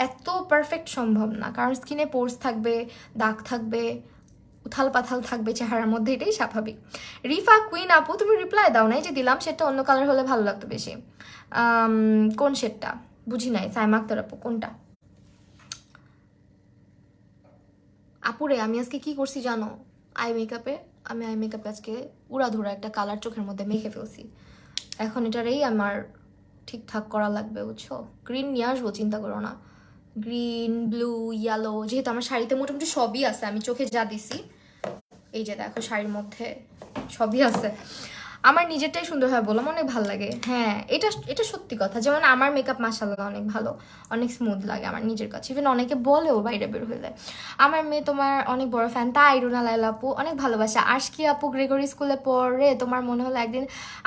এত পারফেক্ট সম্ভব না, কারণ স্কিনে পোর্স থাকবে, দাগ থাকবে, উথাল পাথাল থাকবে চেহারার মধ্যে, এটাই স্বাভাবিক। রিফা কুইন আপু তুমি রিপ্লাই দাও নাই, যে দিলাম সেটা অন্য কালার হলে ভালো লাগতো বেশি। কোন শেডটা বুঝি নাই? সাইমা আক্তার আপু কোনটা? আপুরে আমি আজকে কি করছি জানো? আই মেকআপে আজকে উড়াধুরা একটা কালার চোখের মধ্যে মেখে ফেলছি। এখন এটারেই আমার ঠিকঠাক করা লাগবে, বুঝছো? গ্রিন নিয়ে আসবো, চিন্তা করো না। গ্রিন, ব্লু, ইয়েলো, যেহেতু আমার শাড়িতে মোটামুটি সবই আছে, আমি চোখে যা দিছি এই যে দেখো শাড়ির মধ্যে সবই আছে। আমার নিজেরটাই সুন্দর হয় বললাম, অনেক ভালো লাগে। হ্যাঁ এটা এটা সত্যি কথা। যেমন আমার মেকআপ মাশাআল্লাহ অনেক ভালো, অনেক স্মুথ লাগে আমার নিজের কাছে। ইভেন অনেকে বলেও বাইরে বের হয়ে যায়। আমার মেয়ে তোমার অনেক বড় ফ্যান, তাই রুনা লাইলা আপু অনেক ভালোবাসে। আশকি আপু গ্রেগরি স্কুলে পড়ে, তোমার মনে হলো একদিন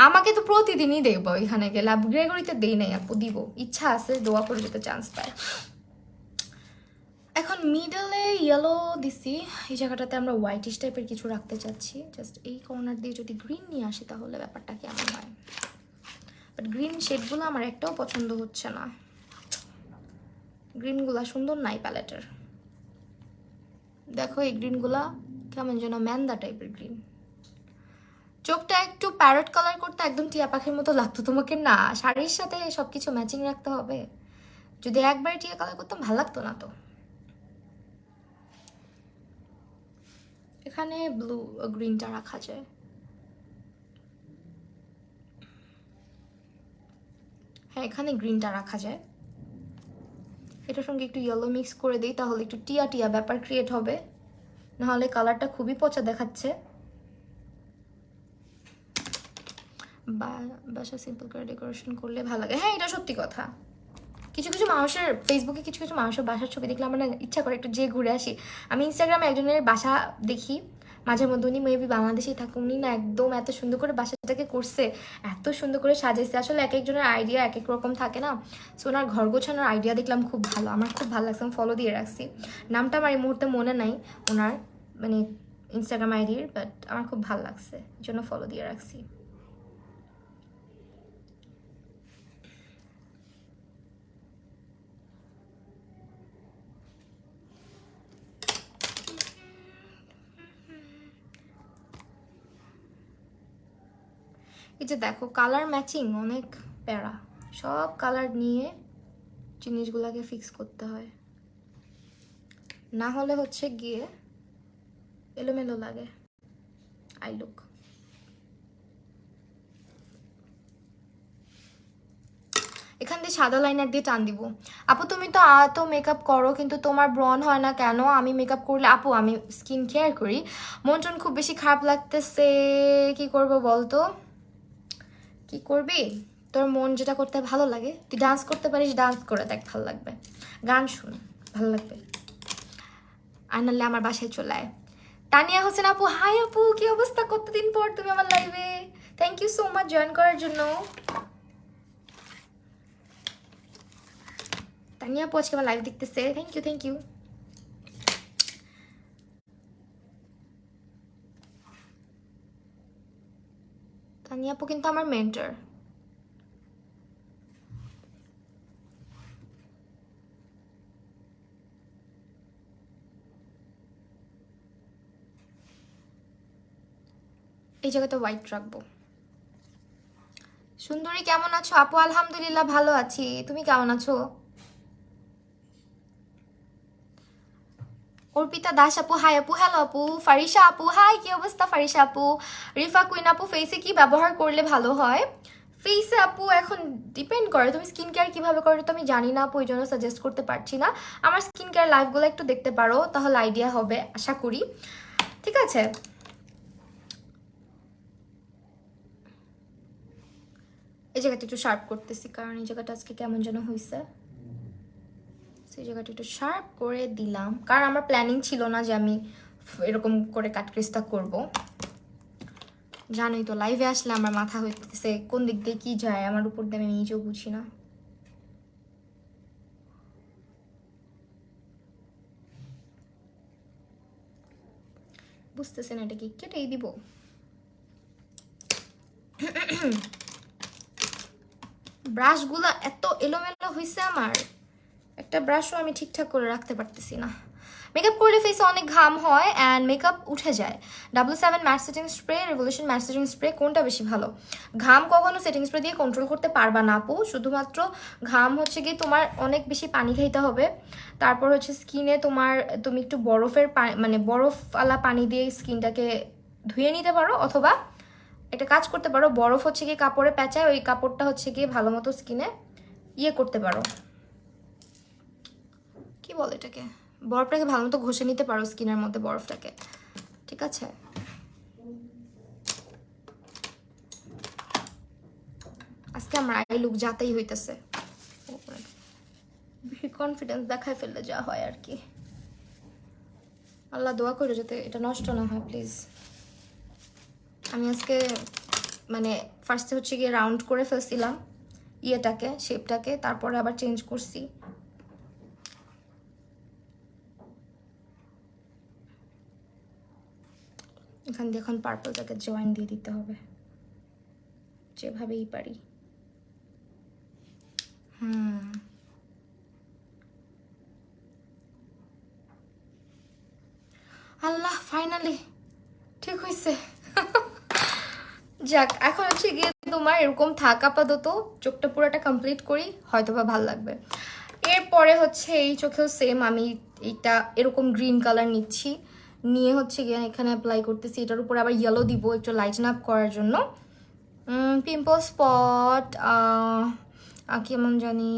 আমাকে তো প্রতিদিনই দেখবো এখানে গেলে। গ্রেগরিতে দেই নাই আপু, দিব, ইচ্ছা আছে, দোয়া করে যেতে চান্স পায়। এখন মিডলে ইয়েলো দিছি, এই জায়গাটাতে আমরা হোয়াইটিশ টাইপের কিছু রাখতে চাচ্ছি। জাস্ট এই কর্নার দিয়ে যদি গ্রিন নিয়ে আসি তাহলে ব্যাপারটা কেমন হয়। বাট গ্রিন শেডগুলো আমার একটাও পছন্দ হচ্ছে না, গ্রিনগুলা সুন্দর নাই প্যালেটের। দেখো এই গ্রিনগুলা কেমন যেন ম্যান্দা টাইপের গ্রিন। চোখটা একটু প্যারট কালার করতে একদম টিয়া পাখির মতো লাগতো তোমাকে না? শাড়ির সাথে সবকিছু ম্যাচিং রাখতে হবে। যদি একবারে টিয়া কালার করতাম ভালো লাগতো না তো। এখানে ব্লু গ্রিনটা রাখা যায়। হ্যাঁ এখানে গ্রিনটা রাখা যায়। এটার সঙ্গে একটু ইয়েলো মিক্স করে দিই, তাহলে একটু টিয়া টিয়া ব্যাপার ক্রিয়েট হবে, নাহলে কালারটা খুবই পচা দেখাচ্ছে। বাসা সিম্পল করে ডেকোরেশন করলে ভালো লাগে। হ্যাঁ এটা সত্যি কথা। কিছু কিছু মানুষের ফেসবুকে কিছু কিছু মানুষের বাসার ছবি দেখলে আমার না ইচ্ছা করে একটু যে ঘুরে আসি। আমি ইনস্টাগ্রামে একজনের বাসা দেখি মাঝে মধ্যে, উনি মেবি বাংলাদেশেই থাকুন, উনি না একদম এত সুন্দর করে বাসাটাকে করছে, এত সুন্দর করে সাজাইছে। আসলে এক একজনের আইডিয়া এক এক রকম থাকে না। সো ওনার ঘর গোছানোর আইডিয়া দেখলাম খুব ভালো, আমার খুব ভালো লাগছে, আমি ফলো দিয়ে রাখছি। নামটা আমার এই মুহূর্তে মনে নাই ওনার, মানে ইনস্টাগ্রাম আইডির, বাট আমার খুব ভালো লাগছে, এই জন্য ফলো দিয়ে রাখছি। এই যে দেখো কালার ম্যাচিং অনেক প্যারা, সব কালার নিয়ে জিনিসগুলোকে ফিক্স করতে হয়, না হলে হচ্ছে গিয়ে এলোমেলো লাগে আই লুক। এখান দিয়ে সাদা লাইনার দিয়ে টান দিব। আপু তুমি তো এত মেকআপ করো কিন্তু তোমার ব্রন হয় না কেন? আমি মেকআপ করলে, আপু আমি স্কিন কেয়ার করি, মন টন খুব বেশি খারাপ লাগতেছে, কি করব বলতো? কি করবি? তোর মন যেটা করতে ভালো লাগে, তুই ডান্স করতে পারিস, ডান্স করে দেখ, ভালো লাগবে, গান শুন, ভালো লাগবে। আর নাহলে আমার বাসায় চলে আয়। তানিয়া হোসেন আপু, হাই আপু, কি অবস্থা? কতদিন পর তুমি আমার লাইভে। Thank you so much join করার জন্য। তানিয়া আপু আজকে আমার লাইভ দেখতেছে, থ্যাংক ইউ থ্যাংক ইউ। তানিয়া আপু কিন্তু আমার মেন্টর। এই জায়গাটা হোয়াইট রাখবো। সুন্দরী কেমন আছো? আপু আলহামদুলিল্লাহ ভালো আছি, তুমি কেমন আছো? অর্পিতা দাস আপু, হাই আপু, হ্যালো আপু। ফারিসা আপু, হাই, কি অবস্থা ফারিসা আপু? রিফা কুইন আপু, ফেসে কি ব্যবহার করলে ভালো হয়? ফেসে আপু এখন ডিপেন্ড করে তুমি স্কিন কেয়ার কিভাবে করো, তো আমি জানি না আপু, ওই জন্য সাজেস্ট করতে পারছি না। আমার স্কিন কেয়ার লাইভগুলো একটু দেখতে পারো, তাহলে আইডিয়া হবে আশা করি, ঠিক আছে? এই জায়গাটা একটু শার্প করতেছি, কারণ এই জায়গাটা আজকে কেমন যেন হয়েছে, সেই জায়গাটা একটু শার্প করে দিলাম, কারণ আমার প্ল্যানিং ছিল না যে আমি এরকম করে কাট ক্রিজটা করবো। জানোই তো লাইভে আসলে আমার মাথা হইতেছে কোন দিক দিয়ে কি যায়, আমার উপর দিয়ে আমি নিজেও বুঝি না। বুঝতেছেন এটা কি কেটেই দিব। ব্রাশগুলো এত এলোমেলো হয়েছে আমার, একটা ব্রাশও আমি ঠিকঠাক করে রাখতে পারতেছি না। মেকআপ করলে ফেসে অনেক ঘাম হয় অ্যান্ড মেকআপ উঠে যায়। W7 matte setting spray, revolution matte setting spray, কোনটা বেশি ভালো? ঘাম কখনো সেটিং স্প্রে দিয়ে কন্ট্রোল করতে পারবা না আপু, শুধুমাত্র ঘাম হচ্ছে কি তোমার অনেক বেশি পানি খাইতে হবে, তারপর হচ্ছে স্কিনে তোমার, তুমি একটু বরফের মানে বরফওয়ালা পানি দিয়ে স্কিনটাকে ধুয়ে নিতে পারো, অথবা একটা কাজ করতে পারো, বরফ হচ্ছে কি কাপড়ে পেঁচায়, ওই কাপড়টা হচ্ছে কি ভালো মতো স্কিনে ইয়ে করতে পারো, কি বলে এটাকে, বরফটাকে ভালো মতো ঘষে নিতে পারো স্কিনের মধ্যে বরফটাকে, ঠিক আছে? আজকে আমার আই লুক যাতেই হইতেছে, বেশি কনফিডেন্স দেখায় ফেললে যা হয় আর কি। আল্লাহ দোয়া করে যাতে এটা নষ্ট না হয় প্লিজ। আমি আজকে মানে ফার্স্টে হচ্ছে গিয়ে রাউন্ড করে ফেলছিলাম ইয়েটাকে, শেপটাকে, তারপরে আবার চেঞ্জ করছি। এখান দিয়ে এখন পার্পলটাকে জয়েন দিয়ে দিতে হবে যেভাবেই পারি। আল্লাহ ফাইনালি ঠিক হয়েছে। যাক, এখন হচ্ছে গিয়ে তোমার এরকম থাক আপাতত, চোখটা পুরোটা কমপ্লিট করি, হয়তো বা ভালো লাগবে। এরপরে হচ্ছে এই চোখেও সেম আমি এইটা এরকম গ্রিন কালার নিচ্ছি, নিয়ে হচ্ছে গিয়ে এখানে অ্যাপ্লাই করতেছি, এটার উপরে আবার ইয়েলো দিব একটু লাইটেন আপ করার জন্য। পিম্পল স্পট কেমন জানি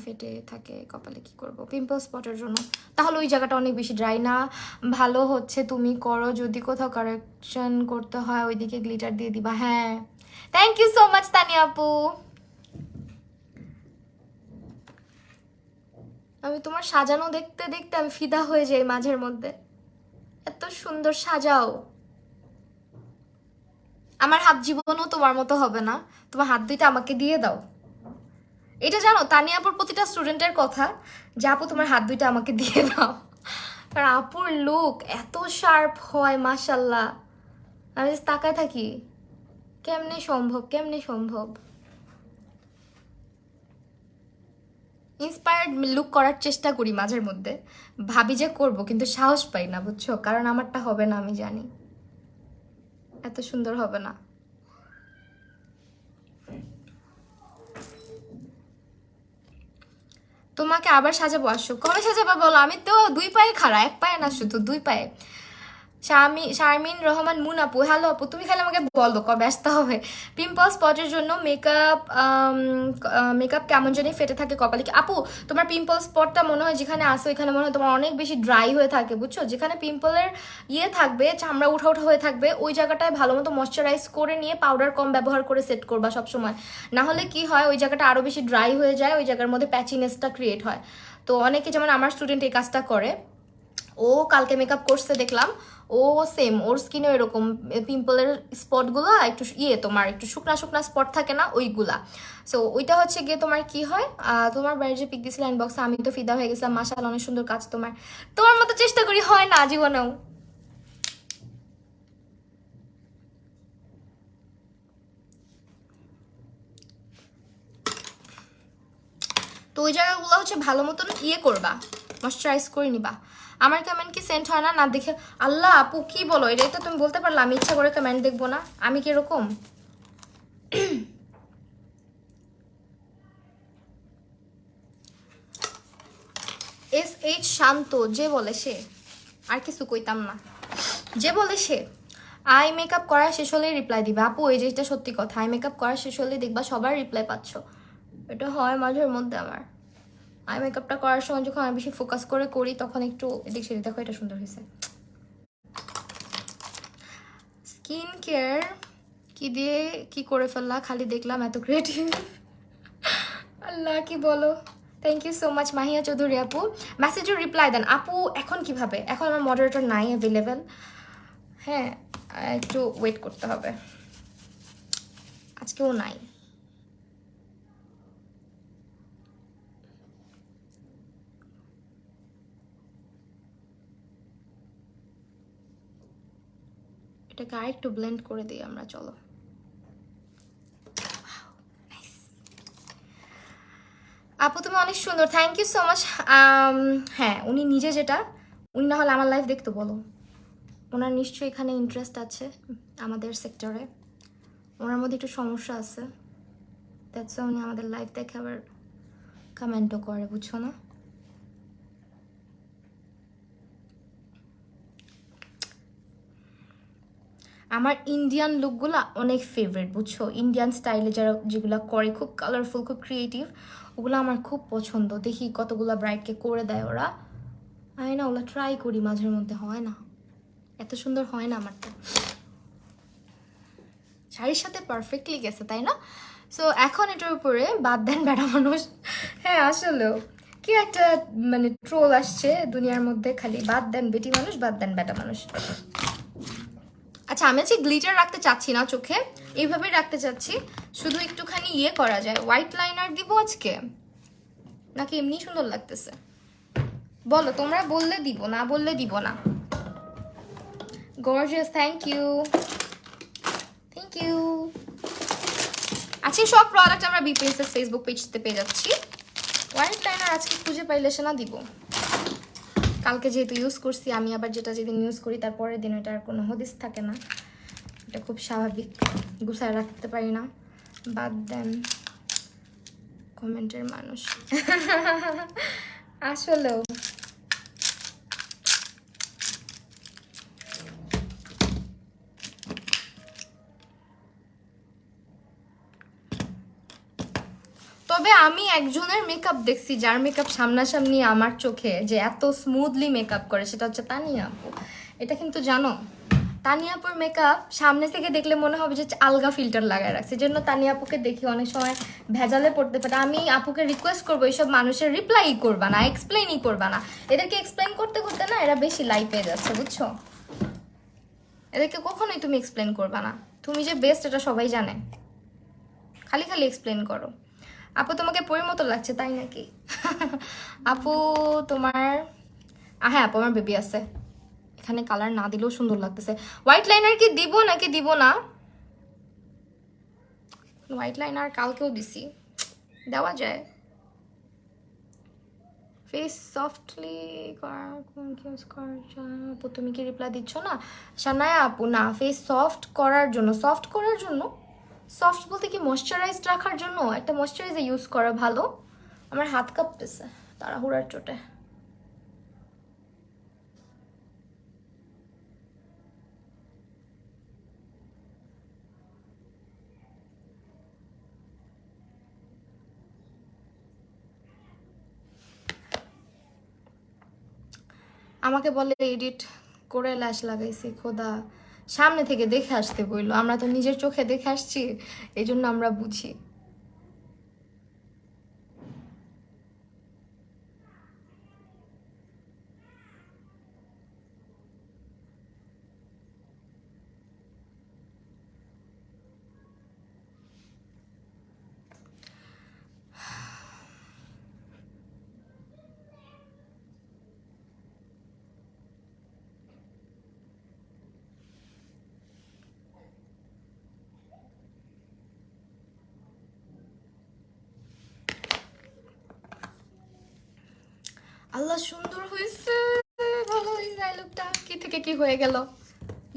ফেটে থাকে কপালে, কি করব পিম্পল স্পটের জন্য, তাহলে ওই জায়গাটা অনেক বেশি ড্রাই না, ভালো হচ্ছে তুমি করো, যদি কোথাও কারেকশন করতে হয় ওইদিকে গ্লিটার দিয়ে দিবা। হ্যাঁ, থ্যাংক ইউ সো মাচ তানিয়া আপু। আমি তোমার সাজানো দেখতে দেখতে আমি ফিদা হয়ে যাই মাঝের মধ্যে, এত সুন্দর সাজাও। আমার হাত জীবনও তোমার মতো হবে না, তোমার হাত দুইটা আমাকে দিয়ে দাও। এটা জানো তানিয়াপুর প্রতিটা স্টুডেন্টের কথা যে আপু তোমার হাত দুইটা আমাকে দিয়ে দাও, কারণ আপুর লুক এত শার্প হয় মাশাল্লাহ, আমি তাকায় থাকি কেমনে সম্ভব, কেমনে সম্ভব। ইন্সপায়ার্ড লুক করার চেষ্টা করি মাঝের মধ্যে, ভাবি যে করব কিন্তু সাহস পাই না বুঝছো, কারণ আমারটা হবে না, আমি জানি এত সুন্দর হবে না। তোমাকে আবার সাজাবো, আসো কবে সাজাবা বলো, আমি তো 2 পায়ে খাড়া, 1 পায়ে না শুধু 2 পায়ে। শারমিন রহমান মুন আপু, হ্যালো আপু, তুমি খালি আমাকে বলো কবে আসতে হবে। পিম্পল স্পটের জন্য মেকআপ, মেকআপ কেমন জানি ফেটে থাকে কপালে কি আপু? তোমার পিম্পল স্পটটা মনে হয় যেখানে আসো এখানে মনে হয় তোমার অনেক বেশি ড্রাই হয়ে থাকে, বুঝছো? যেখানে পিম্পলের ইয়ে থাকবে, চামড়া উঠা উঠা হয়ে থাকবে, ওই জায়গাটায় ভালো মতো ময়শ্চারাইজ করে নিয়ে পাউডার কম ব্যবহার করে সেট করবা সবসময়। না হলে কি হয়, ওই জায়গাটা আরও বেশি ড্রাই হয়ে যায়, ওই জায়গার মধ্যে প্যাচিনেসটা ক্রিয়েট হয়। তো অনেকে, যেমন আমার স্টুডেন্ট এই কাজটা করে, ও কালকে মেকআপ করছে দেখলাম, ও সেম ওর স্কিনে এরকম পিম্পলের স্পটগুলো একটু তোমার একটু শুকনা শুকনা স্পট থাকে না ওইগুলা। সো ওইটা হচ্ছে গিয়ে তোমার কি হয়, তোমার বাড়ির যে পিক দিছিল ইনবক্সে, আমি তো ফিদা হয়ে গেছিলাম, মাশাআল্লাহ অনেক সুন্দর কাজ তোমার। তোমার মতো চেষ্টা করি, হয় না জীবনেও। তো ওই জায়গাগুলো হচ্ছে ভালো মতন করবা, ময়শ্চারাইজ করে নিবা। আমার কমেন্ট কি সেন্ট হয় না না দেখে? আল্লাহ আপু কি বলো, এটাই তো তুমি বলতে পারলে, আমি ইচ্ছা করে কমেন্ট দেখবো না? আমি কিরকম? SH শান্ত, যে বলে সে, আর কিছু কইতাম না, যে বলে সে। আই মেকআপ করা শেষ হলেই রিপ্লাই দিবে আপু, এই যেটা সত্যি কথা। আই মেকআপ করা শেষ হলেই দেখবা সবার রিপ্লাই পাচ্ছ, এটা হয় মাঝের মধ্যে আমার। আই মেকআপটা করার সময় যখন আমি বেশি ফোকাস করে করি, তখন একটু এদিক সেদিক, দেখো এটা সুন্দর হয়েছে। স্কিন কেয়ার কি দিয়ে কি করে ফেললা, খালি দেখলাম এত ক্রিয়েটিভ। আল্লাহ কি বলো। Thank you so much Mahiya Chowdhury আপু। মেসেজের রিপ্লাই দেন আপু। এখন কিভাবে, এখন আমার মডারেটর নাই অ্যাভেলেবেল। হ্যাঁ, একটু ওয়েট করতে হবে, আজকেও নাই। এটাকে আরেকটু ব্লেন্ড করে দিই আমরা, চলো। আপু তুমি অনেক সুন্দর, থ্যাংক ইউ সো মাচ। হ্যাঁ, উনি নিজে যেটা, উনি না হলে আমার লাইফ দেখতে বলো। ওনার নিশ্চয়ই এখানে ইন্টারেস্ট আছে আমাদের সেক্টরে, ওনার মধ্যে একটু সমস্যা আছে, দ্যাটস উনি আমাদের লাইফ দেখে আবার কমেন্টও করে, বুঝছো না? আমার ইন্ডিয়ান লুকগুলো অনেক ফেভারিট, বুঝছো? ইন্ডিয়ান স্টাইলে যারা যেগুলো করে, খুব কালারফুল, খুব ক্রিয়েটিভ, ওগুলো আমার খুব পছন্দ। দেখি কতগুলো ব্রাইটকে করে দেয় ওরা, আমি না ওগুলো ট্রাই করি মাঝের মধ্যে, হয় না, এত সুন্দর হয় না আমারটা। শাড়ির সাথে পারফেক্টলি গেছে, তাই না? সো এখন এটার উপরে বাদ দেন বেটা মানুষ। হ্যাঁ আসলেও কি একটা মানে ট্রোল আসছে দুনিয়ার মধ্যে, খালি বাদ দেন বেটি মানুষ, বাদ দেন বেটা মানুষ। আচ্ছা, আমি আজকে গ্লিটার রাখতে চাচ্ছি না চোখে, এইভাবেই রাখতে চাচ্ছি। শুধু একটুখানি করা যায়, হোয়াইট লাইনার দিব আজকে, নাকি এমনি সুন্দর লাগতেছে? বলো, তোমরা বললে দিব, না বললে দিব না। Gorgeous, thank you, thank you. আজকে সব প্রোডাক্ট আমরা বি প্রিন্সেস ফেসবুক পেজতে পেয়ে যাচ্ছি। হোয়াইট লাইনার আজকে খুঁজে পাইলে সে না দিব, কালকে যেহেতু ইউজ করছি আমি, আবার যেটা যেদিন ইউজ করি তারপরের দিন এটার কোনো হদিস থাকে না, এটা খুব স্বাভাবিক, গুছায় রাখতে পারি না। বাদ দেন কমেন্টের মানুষ। আসলেও তবে আমি একজনের মেকআপ দেখছি, যার মেকআপ সামনাসামনি আমার চোখে যে এত স্মুথলি মেকআপ করে, সেটা হচ্ছে তানিয়া আপু। এটা কিন্তু জানো, তানিয়া আপুর মেকআপ সামনে থেকে দেখলে মনে হবে যে আলগা ফিল্টার লাগায় রাখছে। জন্য তানিয়া আপুকে দেখি অনেক সময় ভেজালে পড়তে পারে। আমি আপুকে রিকোয়েস্ট করবো, এইসব মানুষের রিপ্লাই করবা না, এক্সপ্লেনই করবা না। এদেরকে এক্সপ্লেন করতে করতে না এরা বেশি লাইফ পেয়ে যাচ্ছে, বুঝছো? এদেরকে কখনোই তুমি এক্সপ্লেন করবা না, তুমি যে বেস্ট এটা সবাই জানে, খালি খালি এক্সপ্লেন করো। আপু তোমাকে পরির মতো লাগছে, তাই নাকি? আপু তোমার, হ্যাঁ আপু আমার বেবি আছে, এখানে কালার না দিলেও সুন্দর লাগতেছে। হোয়াইট লাইনার কি দিব নাকি দিব না? হোয়াইট লাইনার কালকেও দিছি, দেওয়া যায়। ফেস সফটলি আপু তুমি কি রিপ্লাই দিচ্ছ না? সানায়া আপু না, ফেস সফট করার জন্য, সফট করার জন্য, সফট বলতে কি ময়শ্চারাইজড রাখার জন্য একটা ময়শ্চারাইজার ইউজ করা ভালো। আমার হাত কাঁপতেছে তাড়াহুড়ার চোটে। আমাকে বলে এডিট করে ল্যাশ লাগাইছি, খোদা সামনে থেকে দেখে আসতে বললো, আমরা তো নিজের চোখে দেখে আসছি, এই জন্য আমরা বুঝি। আল্লাহ সুন্দর হয়েছে, ভালো হয়েছে লুকটা। কি থেকে কি হয়ে গেল,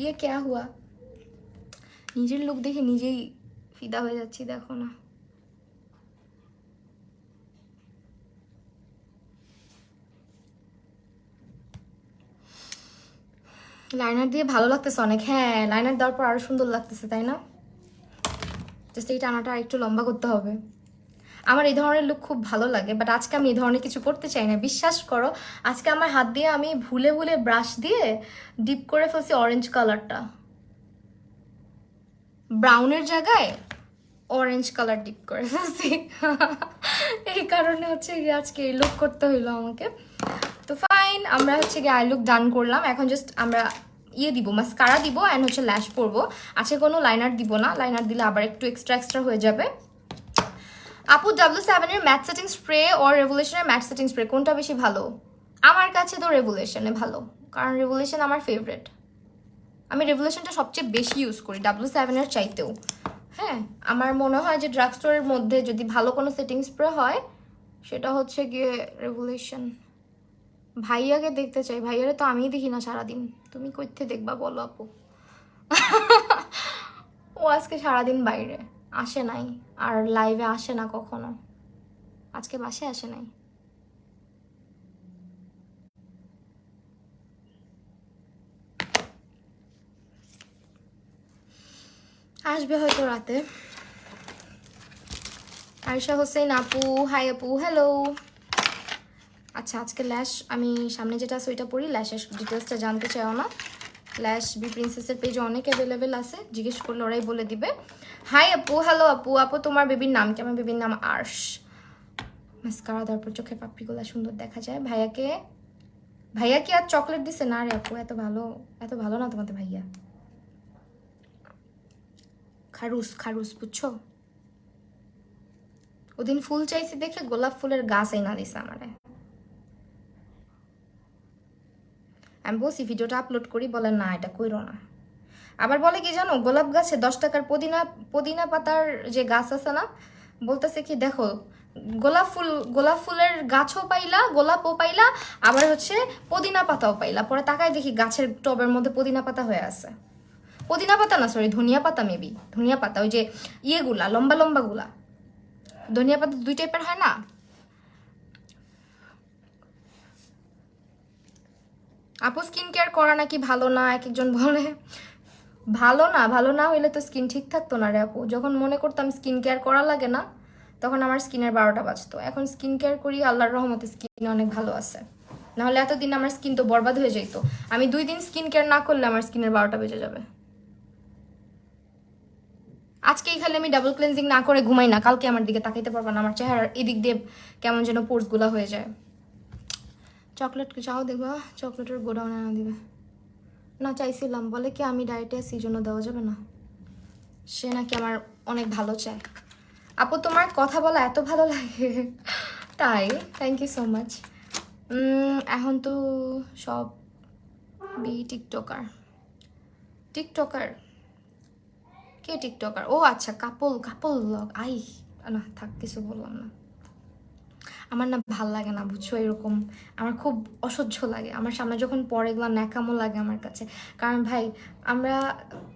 ইয়ে ক্যা হুয়া। নিজের লুক দেখে নিজেই ফিদা হয়ে যাচ্ছি, দেখো না। লাইনার দিয়ে ভালো লাগতেছে অনেক। হ্যাঁ, লাইনার দেওয়ার পর আরো সুন্দর লাগতেছে, তাই না? জাস্ট এই টানাটা আর একটু লম্বা করতে হবে। আমার এই ধরনের লুক খুব ভালো লাগে, বাট আজকে আমি এই ধরনের কিছু করতে চাই না, বিশ্বাস করো। আজকে আমার হাত দিয়ে আমি ভুলে ভুলে ব্রাশ দিয়ে ডিপ করে ফেলছি অরেঞ্জ কালারটা, ব্রাউনের জায়গায় অরেঞ্জ কালার ডিপ করে ফেলছি। এই কারণে হচ্ছে গিয়ে আজকে এই লুক করতে হইলো আমাকে। তো ফাইন, আমরা হচ্ছে গিয়ে আই লুক ডান করলাম। এখন জাস্ট আমরা ইয়ে দিব, মাস্কারা দিব অ্যান্ড হচ্ছে ল্যাশ পরবো। আজকে কোনো লাইনার দিব না, লাইনার দিলে আবার একটু এক্সট্রা হয়ে যাবে। আপু W7 এর ম্যাট সেটিং স্প্রে ও রেভলিউশনের ম্যাট সেটিং স্প্রে কোনটা বেশি ভালো? আমার কাছে তো রেভলিউশনে ভালো, কারণ রেভলিউশন আমার ফেভারিট। আমি রেভলিউশনটা সবচেয়ে বেশি ইউজ করি W7 এর চাইতেও। হ্যাঁ, আমার মনে হয় যে ড্রাগ স্টোরের মধ্যে যদি ভালো কোনো সেটিং স্প্রে হয় সেটা হচ্ছে গিয়ে রেভলিউশন। ভাইয়াকে দেখতে চাই, ভাইয়ারে তো আমিই দেখি না সারাদিন, তুমি কইতে দেখবা বলো আপু? ও আজকে সারাদিন বাইরে, আসে নাই, আর লাইভে আসে না কখনো, আজকে বাসে আসে নাই। আসবে হয়তো রাতে। আয়েশা হোসেন আপু, হাই আপু, হ্যালো। আচ্ছা, আজকে ল্যাশ আমি সামনে যেটা আছে ওইটা পড়ি, ল্যাশের ডিটেলসটা জানতে চাও না? ল্যাশ বি প্রিন্সেসের পেজে অনেক অ্যাভেলেবেল আছে, জিজ্ঞেস করলে ওরাই বলে দিবে। হাই আপু, হ্যালো আপু। আপু তোমার বেবির নাম কি? আমার বেবির নাম আর্শ। মাস্কারা দেওয়ার পর চোখের পাপড়িগুলো সুন্দর দেখা যায়। ভাইয়া কি আর চকলেট দিছে? না রে আপু, এত ভালো না তোমাদের ভাইয়া, খারুস বুঝছো? ওদিন ফুল চাইছি দেখে গোলাপ ফুলের গাছ এনে দিছে আমারে। আমি বলছি ভিডিওটা আপলোড করি, বলে না এটা কইরো না। আবার বলে কি জানো, গোলাপ গাছে 10 টাকার পুদিনা পাতার যে গাছ আছে না, বলতেছে কি দেখো গোলাপ ফুলের গাছও পাইলা, গোলাপও পাইলা, আবার হচ্ছে পুদিনা পাতাও পাইলা। পরে তাকায় দেখি গাছের টবের মধ্যে পুদিনা পাতা হয়ে আছে। পুদিনা পাতা না, সরি, ধনিয়া পাতা, মেবি ধনিয়া পাতা, ওই যে ইয়েগুলা লম্বা লম্বা গুলা। ধনিয়া পাতা 2 টাইপের হয় না। আপু স্কিন কেয়ার করা নাকি ভালো না, এক একজন বলে। ভালো না হইলে তো স্কিন ঠিক থাকতো না রে আপু। যখন মনে করতাম স্কিন কেয়ার করা লাগে না, তখন আমার স্কিনের 12টা বাজতো। এখন স্কিন কেয়ার করি, আল্লাহর রহমতে স্কিন অনেক ভালো আছে। নাহলে এতদিন আমার স্কিন তো বরবাদ হয়ে যেত। আমি 2 দিন স্কিন কেয়ার না করলে আমার স্কিনের 12টা বেজে যাবে। আজকেই খালি আমি ডাবল ক্লেন্সিং না করে ঘুমাই না, কালকে আমার দিকে তাকাইতে পারবা না। আমার চেহারার এদিক দিয়ে কেমন যেন পোর্সগুলো হয়ে যায়। চকলেট চাও দেখবা, চকলেটের গোডাউনে আনা দিবে না। চাইছিলাম, বলে কি আমি ডায়েটে আছি, জন্য দেওয়া যাবে না। সে নাকি আমার অনেক ভালো চায়। আপু তোমার কথা বলা এত ভালো লাগে, তাই থ্যাংক ইউ সো মাচ। এখন তো সব টিকটকার। কে টিকটকার? ও আচ্ছা, কাপল ব্লগ। না থাক, কিছু বললাম না। আমার না ভাল লাগে না বুঝছো এরকম, আমার খুব অসহ্য লাগে। আমার সামনে যখন পরে এগুলো ন্যাকামো লাগে আমার কাছে। কারণ ভাই, আমরা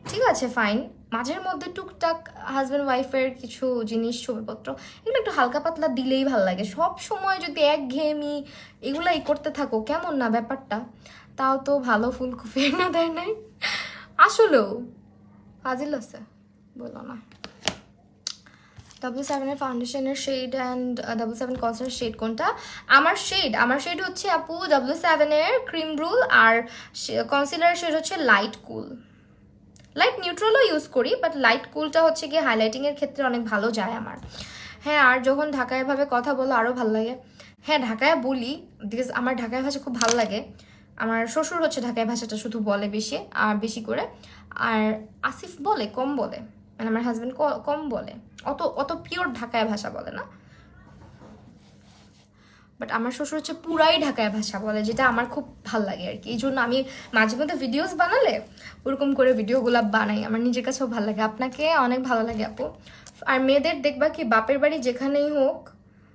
ঠিক আছে ফাইন, মাঝের মধ্যে টুকটাক হাজব্যান্ড ওয়াইফের কিছু জিনিস ছবিপত্র এগুলো একটু হালকা পাতলা দিলেই ভাল লাগে। সব সময় যদি একঘেয়েমি এগুলাই করতে থাকো, কেমন না ব্যাপারটা? তাও তো ভালো ফুল খুফিয়ে না দেয় নাই আসলেও, ফাজিল আছে, বলো না। W7 এর ফাউন্ডেশনের shade and W7 concealer shade কোনটা? আমার শেড হচ্ছে আপু W7 এর ক্রিম রুল, আর কনসিলারের শেড হচ্ছে লাইট কুল। লাইট নিউট্রালও ইউজ করি, বাট লাইট কুলটা হচ্ছে গিয়ে হাইলাইটিংয়ের ক্ষেত্রে অনেক ভালো যায় আমার। হ্যাঁ, আর যখন ঢাকায় এভাবে কথা বলো আরও ভালো লাগে। হ্যাঁ, ঢাকায় বলি বিকজ আমার ঢাকায় ভাষা খুব ভালো লাগে। আমার শ্বশুর হচ্ছে ঢাকায় ভাষাটা শুধু বলে বেশি আর বেশি করে, আর আসিফ বলে কম বলে, মানে আমার হাজব্যান্ড কম বলে, অত অত পিওর ঢাকায় ভাষা বলে না। বাট আমার শ্বশুর হচ্ছে পুরাই ঢাকায় ভাষা বলে, যেটা আমার খুব ভাল লাগে আর কি। এই জন্য আমি মাঝে মধ্যে ভিডিওস বানালে ওরকম করে ভিডিওগুলো বানাই, আমার নিজের কাছেও ভালো লাগে। আপনাকে অনেক ভালো লাগে আপু। আর মেয়েদের দেখবা কি বাপের বাড়ি যেখানেই হোক,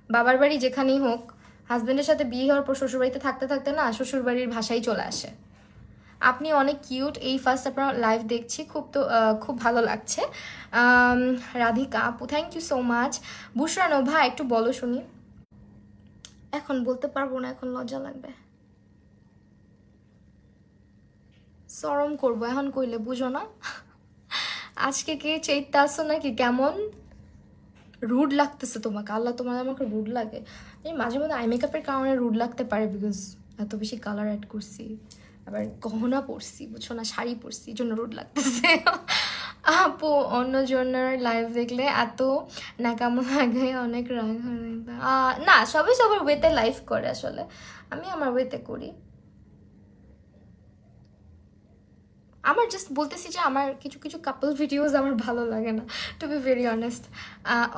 বাবার বাড়ি যেখানেই হোক, হাজব্যান্ডের সাথে বিয়ে হওয়ার পর শ্বশুরবাড়িতে থাকতে থাকতে না শ্বশুরবাড়ির ভাষাই চলে আসে। আপনি অনেক কিউট, এই ফার্স্ট আপনার লাইভ দেখছি, খুব ভালো লাগছে। রাধিকা আপু থ্যাংক ইউ সো মাচ। বুশরানো ভাই একটু বলো শুনি। এখন বলতে পারবো না, এখন লজ্জা লাগবে, শরম করবো এখন কইলে, বুঝো না? আজকে কে চেইতে আসো নাকি? কেমন রুড লাগতেছে তোমাকে? আল্লাহ, তোমার আমাকে রুড লাগে? এই মাঝে মধ্যে আই মেকআপের কারণে রুড লাগতে পারে, বিকজ এত বেশি কালার অ্যাড করছি, আবার গহনা পরছি, বুঝছো না, শাড়ি পরছি, এই জন্য রুড লাগতেছে। আপু অন্য জনের লাইভ দেখলে এত ন্যাকামো লাগে, অনেক রাগ হয়। না, সবাই সবার ওয়েতে লাইভ করে, আসলে আমি আমার ওয়েতে করি। আমার জাস্ট বলতেছি যে আমার কিছু কিছু কাপল ভিডিওস আমার ভালো লাগে না, টু বি ভেরি অনেস্ট।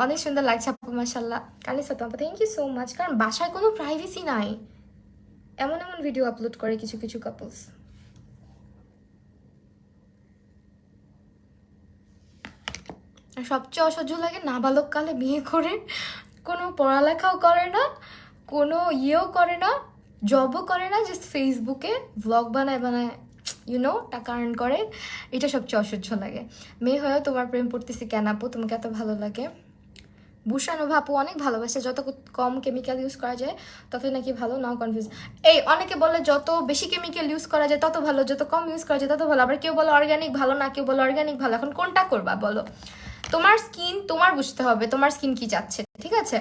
অনেক সুন্দর লাগছে আপু, মাশাল্লাহ। কালিসা তো আপু থ্যাংক ইউ সো মাচ। কারণ বাসায় কোনো প্রাইভেসি নাই, এমন এমন ভিডিও আপলোড করে কিছু কিছু কাপলস। আর সবচেয়ে অসহ্য লাগে নাবালক কালে বিয়ে করে, কোনো পড়ালেখাও করে না, কোনো ইয়েও করে না, জবও করে না, জাস্ট ফেসবুকে ভ্লগ বানায় বানায় টাকা আর্ন করে। এটা সবচেয়ে অসহ্য লাগে। মেয়ে হয়েও তোমার প্রেম পড়তেছি কেন আপু, তোমাকে এত ভালো লাগে? বুশানো ভাপু অনেক ভালোবাসে, যত কম কেমিক্যাল ইউজ করা যায় ততই নাকি ভালো, নাও কনফিউজ। এই অনেকে বলে যত বেশি কেমিক্যাল ইউজ করা যায় তত ভালো, যত কম ইউজ করা যায় তত ভালো, আবার কেউ বলে অর্গানিক ভালো না, কেউ বলে অর্গানিক ভালো। এখন কোনটা করবা বলো? তোমার স্কিন তোমার বুঝতে হবে, তোমার স্কিন কি চাচ্ছে, ঠিক আছে?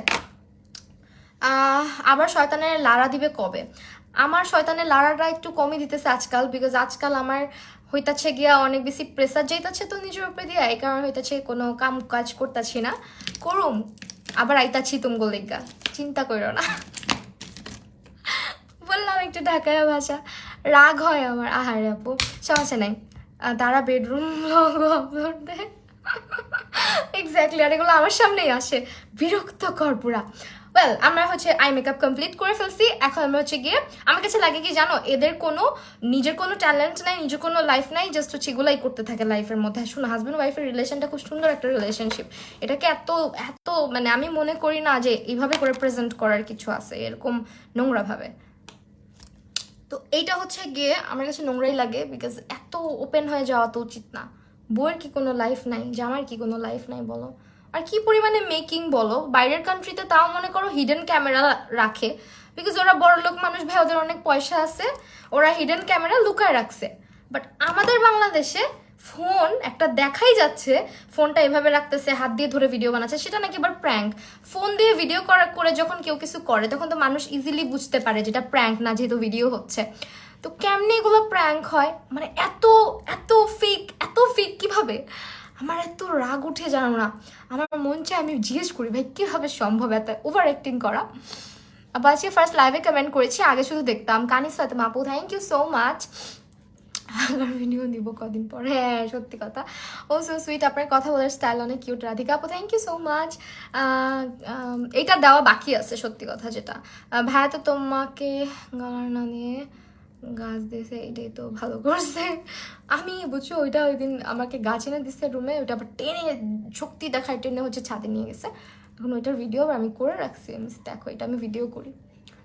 আবার শয়তানের লারা দিবে কবে? আমার শয়তানের লারাটা একটু কমই দিতেছে আজকাল, বিকজ আজকাল আমার হইতাছে গিয়া অনেক বেশি প্রেসার যাইতাছে তো নিজের উপরে দিয়া, এই কারণে হইতাছে কোনো কাম কাজ করতেছি না, করুম আবার আইতাছি তুমগো লেগা, চিন্তা করো না। বললাম একটু ঢাকায় ভাষা, রাগ হয় আমার। আহারে আপু সমস্যা নাই, তারা বেডরুম আপলোড দেয় এক্স্যাক্টলি, আর এগুলো আমার সামনেই আসে, বিরক্তকর পুরা। ওয়েল, আমরা হচ্ছে আই মেকআপ কমপ্লিট করে ফেলছি, এখন আমরা হচ্ছে গিয়ে, আমার কাছে লাগে কি জানো, এদের কোনো নিজের কোনো ট্যালেন্ট নাই, নিজের কোনো লাইফ নাই, জাস্ট হচ্ছে এগুলাই করতে থাকে লাইফের মধ্যে। শুনো, হাজব্যান্ড ওয়াইফের রিলেশনটা খুব সুন্দর একটা রিলেশনশিপ, এটাকে এত এত মানে আমি মনে করি না যে এইভাবে করে প্রেজেন্ট করার কিছু আছে এরকম নোংরাভাবে। তো এইটা হচ্ছে গিয়ে আমার কাছে নোংরাই লাগে, বিকজ এত ওপেন হয়ে যাওয়া তো উচিত না। বউয়ের কি কোনো লাইফ নাই? জামার কি কোনো লাইফ নাই বলো? আর কি পরিমাণে মেকিং বলো, বাইরের কান্ট্রিতে তাও মনে করো হিডেন ক্যামেরা রাখে, বিকজ ওরা বড় লোক মানুষ ভাই, ওদের অনেক পয়সা আছে, ওরা হিডেন ক্যামেরা লুকায় রাখছে। বাট আমাদের বাংলাদেশে ফোন একটা দেখাই যাচ্ছে, ফোনটা এভাবে রাখতেছে, হাত দিয়ে ধরে ভিডিও বানাচ্ছে, সেটা নাকি আবার প্র্যাঙ্ক। ফোন দিয়ে ভিডিও করে যখন কেউ কিছু করে তখন তো মানুষ ইজিলি বুঝতে পারে যেটা প্র্যাঙ্ক না, যেহেতু ভিডিও হচ্ছে। তো কেমনি এগুলো প্র্যাঙ্ক হয়? মানে এত এত ফেক কিভাবে? আমার এত রাগ উঠে জানো না, আমার মন চায় আমি জিজ্ঞেস করি ভাই কিভাবে সম্ভব এত ওভার অ্যাক্টিং করা। আবার আজকে ফার্স্ট লাইভে কমেন্ট করেছি, আগে শুধু দেখতাম। কানিস ফাতেমা আপু থ্যাংক ইউ সো মাচ। আবার ভিডিও দিব কদিন পর, হ্যাঁ সত্যি কথা। ও সো সুইট, আপনার কথা বলার স্টাইল অনেক কিউট। রাধিকা আপু থ্যাংক ইউ সো মাচ। এটা দেওয়া বাকি আছে সত্যি কথা যেটা। ভাইয়া তো তোমাকে গলার না নিয়ে গাছ দিয়েছে, এটাই তো ভালো করছে। আমি বুঝছো ওইটা ওই দিন আমাকে গাছ এনে দিচ্ছে রুমে, ওইটা আবার টেনে শক্তি দেখায় টেনে হচ্ছে ছাদে নিয়ে গেছে। তখন ওইটার ভিডিও আমি করে রাখছি, আমি দেখো এটা আমি ভিডিও করি।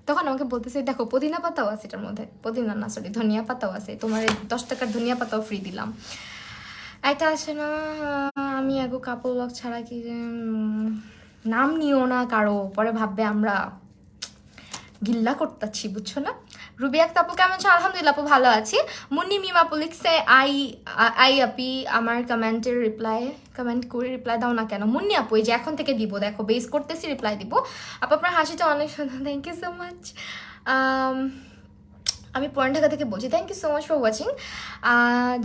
তখন আমাকে বলতেছে দেখো পুদিনা পাতাও আছে এটার মধ্যে, পুদিনা না সরি ধনিয়া পাতাও আছে, তোমার 10 টাকার ধনিয়া পাতাও ফ্রি দিলাম। একটা আছে না, আমি এগো কাপড় ব্লগ ছাড়া কি যে নাম নিও না কারো, পরে ভাববে আমরা গিল্লা করতেছি, বুঝছো না? রুবি আক্তার আপু কেমন আছো? আলহামদুলিল্লাহ আপু ভালো আছি। মুন্নি মিম আপু লিখছে আই আই আপি আমার কমেন্টের কমেন্ট করে রিপ্লাই দাও না কেন? মুন্নি আপু এই যে এখন থেকে দিব, দেখো বেস করতেছি, রিপ্লাই দিব। আপু আপনার হাসিটা অনেক সুন্দর, থ্যাংক ইউ সো মাচ। আমি পুরান ঢাকা থেকে বলছি, thank you so much for watching.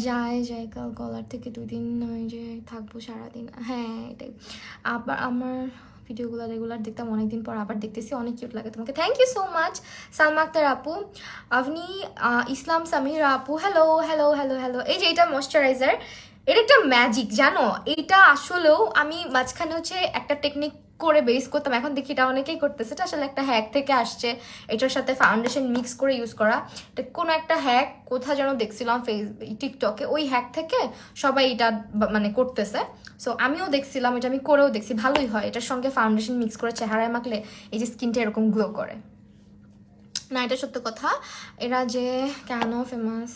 যাই কাল গলার থেকে 2 দিন ওই যে থাকবো সারাদিন, হ্যাঁ এটাই। আবার আমার ভিডিওগুলো রেগুলার দেখতাম, অনেকদিন পর আবার দেখতেছি, অনেক কিউট লাগে তোমাকে, thank you so much. Salma Akter আপু, আপনি ইসলাম সামিরা আপু, হ্যালো হ্যালো হ্যালো হ্যালো। এই যে এটা ময়শ্চারাইজার, এটা একটা ম্যাজিক জানো, এইটা আসলেও আমি মাঝখানে হচ্ছে একটা টেকনিক করে বেস করতাম, এখন দেখি এটা অনেকেই করতেছে, এটা আসলে একটা হ্যাক থেকে আসছে, এটার সাথে ফাউন্ডেশন মিক্স করে ইউজ করা। এটা কোনো একটা হ্যাক কোথাও যেন দেখছিলাম টিকটকে, ওই হ্যাক থেকে সবাই এটা মানে করতেছে। সো আমিও দেখছিলাম, এটা আমি করেও দেখছি, ভালোই হয়। এটার সঙ্গে ফাউন্ডেশন মিক্স করে চেহারায় মাখলে এই যে স্কিনটা এরকম গ্লো করে না, এটা সত্য কথা। এরা যে কেন ফেমাস,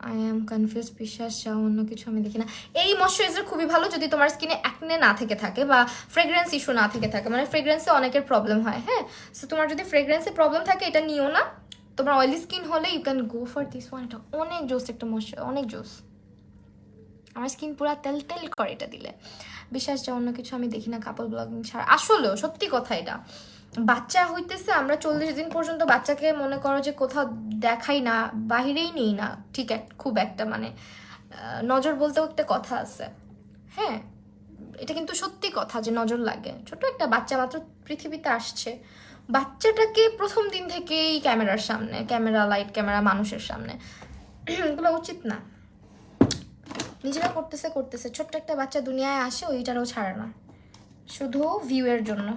আই এম কনফিউজ, বিশ্বাস যাও, অন্য কিছু আমি দেখি না। এই ময়শ্চারাইজার খুবই ভালো যদি তোমার স্কিনে অ্যাকনে না থেকে থাকে বা ফ্রেগ্রেন্স ইস্যু না থেকে থাকে, মানে ফ্রেগ্রেন্সে অনেকের প্রবলেম হয়, হ্যাঁ। সো তোমার যদি ফ্রেগ্রেন্সে প্রবলেম থাকে এটা নিও না। তোমার অয়েলি স্কিন হলে you can go for this one, এটা অনেক জোস একটা ময়শ্চার, অনেক জোস। আমার স্কিন পুরো তেল তেল করে এটা দিলে। বিশ্বাস যাও, অন্য কিছু আমি দেখি না কাপল ব্লগিং ছাড়া। আসলেও সত্যি কথা, এটা বাচ্চা হইতেছে, আমরা 40 দিন পর্যন্ত বাচ্চাকে মনে করো যে কোথাও দেখাই না, বাহিরেই নেই না, ঠিক খুব একটা মানে নজর বলতেও একটা কথা আছে, হ্যাঁ এটা কিন্তু সত্যি কথা যে নজর লাগে। ছোট একটা বাচ্চা মাত্র পৃথিবীতে আসছে, বাচ্চাটাকে প্রথম দিন থেকেই ক্যামেরার সামনে, ক্যামেরা লাইট ক্যামেরা মানুষের সামনে, এগুলো উচিত না। নিজেরা করতেছে ছোট্ট একটা বাচ্চা দুনিয়ায় আসে, ওইটারও ছাড়ে না, শুধু ভিউয়ের জন্য।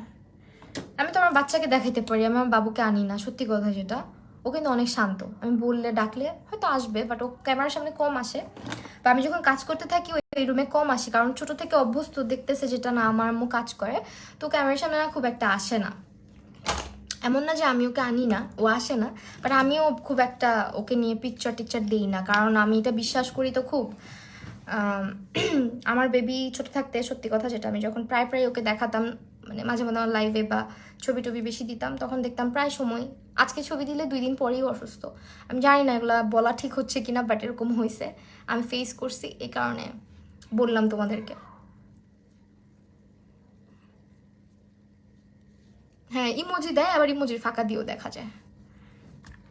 আমি তো আমার বাচ্চাকে দেখাইতে পারি, আমি আমার বাবুকে আনি না, সত্যি কথা যেটা। ও কিন্তু অনেক শান্ত, আমি বললে ডাকলে হয়তো আসবে, বাট ও ক্যামেরার সামনে কম আসে। বা আমি যখন কাজ করতে থাকি ওই রুমে কম আসি, কারণ ছোট থেকে অভ্যস্ত, দেখতেছে যেটা না আমার আম্মু কাজ করে, তো ক্যামেরার সামনে খুব একটা আসে না। এমন না যে আমি ওকে আনি না, ও আসে না, বাট আমিও খুব একটা ওকে নিয়ে পিকচার টিকচার দিই না, কারণ আমি এটা বিশ্বাস করি তো খুব। আমার বেবি ছোট থাকতে সত্যি কথা যেটা, আমি যখন প্রায় ওকে দেখাতাম, মানে মাঝে মাঝে আমার লাইভে বা ছবি টবি বেশি দিতাম, তখন দেখতাম প্রায় সময় আজকে ছবি দিলে 2 দিন পরেই অসুস্থ। আমি জানি না এগুলা বলা ঠিক হচ্ছে কিনা, বাট এরকম হয়েছে, আমি ফেস করছি, এই কারণে বললাম তোমাদেরকে। হ্যাঁ ইমোজি দেয়, আবার ইমোজির ফাঁকা দিয়েও দেখা যায়।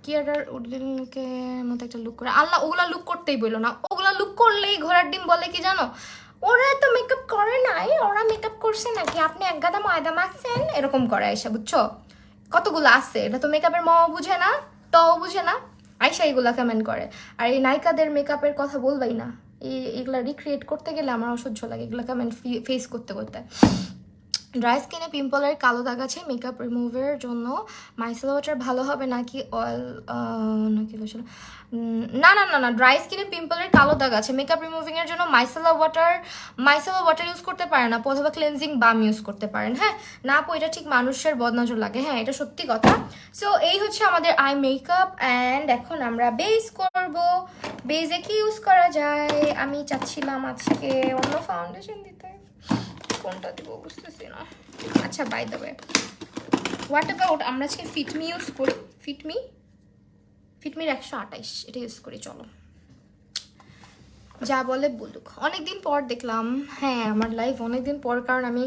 কিয়ারার উডলিনকে মতো একটা লুক করে, আল্লাহ ওগুলা লুক করতেই বললো না, ওগুলা লুক করলেই ঘোড়ার ডিম বলে কি জানো, ওরা তো মেকআপ করে নাই, ওরা মেকআপ করছে নাকি, আপনি এক গাদা ময়দা মাখছেন, এরকম করে আয়সা, বুঝছো? কতগুলো আছে, এটা তো মেকআপের ম বুঝে না, ত বুঝে না, আয়সা এগুলা কমেন্ট করে। আর এই নায়িকাদের মেকআপের কথা বলবাই না, এগুলা রিক্রিয়েট করতে গেলে আমার অসহ্য লাগে, এগুলা কমেন্ট ফেস করতে করতে। ড্রাই স্কিনে পিম্পলের কালো দাগ আছে, মেকআপ রিমুভের জন্য মাইসেল ওয়াটার ভালো হবে নাকি অয়েল, নাকি লোশন? না না না না, ড্রাই স্কিনে পিম্পলের কালো দাগ আছে, মেকআপ রিমুভিং এর জন্য মাইসেলা ওয়াটার ইউজ করতে পারেন না, অথবা ক্লেনজিং বাম ইউজ করতে পারেন, হ্যাঁ। না আপু এটা ঠিক মানুষের বদনজর লাগে, হ্যাঁ এটা সত্যি কথা। সো এই হচ্ছে আমাদের আই মেকআপ, অ্যান্ড এখন আমরা বেস করব। বেসে কি ইউজ করা যায়, আমি চাচ্ছিলাম আজকে অন্য ফাউন্ডেশন দিতে, কোনটা দিব বুঝতেছি না। আচ্ছা by the way, what about আমরা আজকে ফিটমি ইউজ করি, ফিটমির 128 এটা ইউজ করি, চলো যা বলে বলুক। অনেকদিন পর দেখলাম, হ্যাঁ আমার লাইভ অনেকদিন পর, কারণ আমি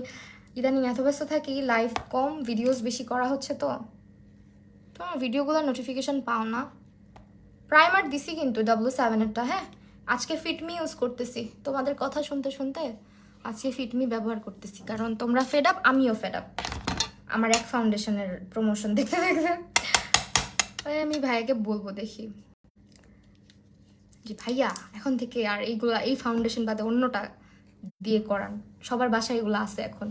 ইদানিং এত ব্যস্ত থাকি, লাইভ কম, ভিডিওস বেশি করা হচ্ছে, তো তোমার ভিডিওগুলোর নোটিফিকেশন পাও না। প্রাইমার দিছি কিন্তু W7-এরটা, হ্যাঁ আজকে ফিটমি ইউজ করতেছি, তোমাদের কথা শুনতে শুনতে আজকে ফিটমি ব্যবহার করতেছি, কারণ তোমরা ফেড আপ, আমিও ফেড আপ, আমার এক ফাউন্ডেশনের প্রমোশন দেখতে দেখতে। আমি ভাইয়াকে বলবো দেখি যে ভাইয়া এখন থেকে আর এইগুলা, এই ফাউন্ডেশন বাদে অন্যটা দিয়ে করান, সবার বাসায় এগুলো আছে এখন।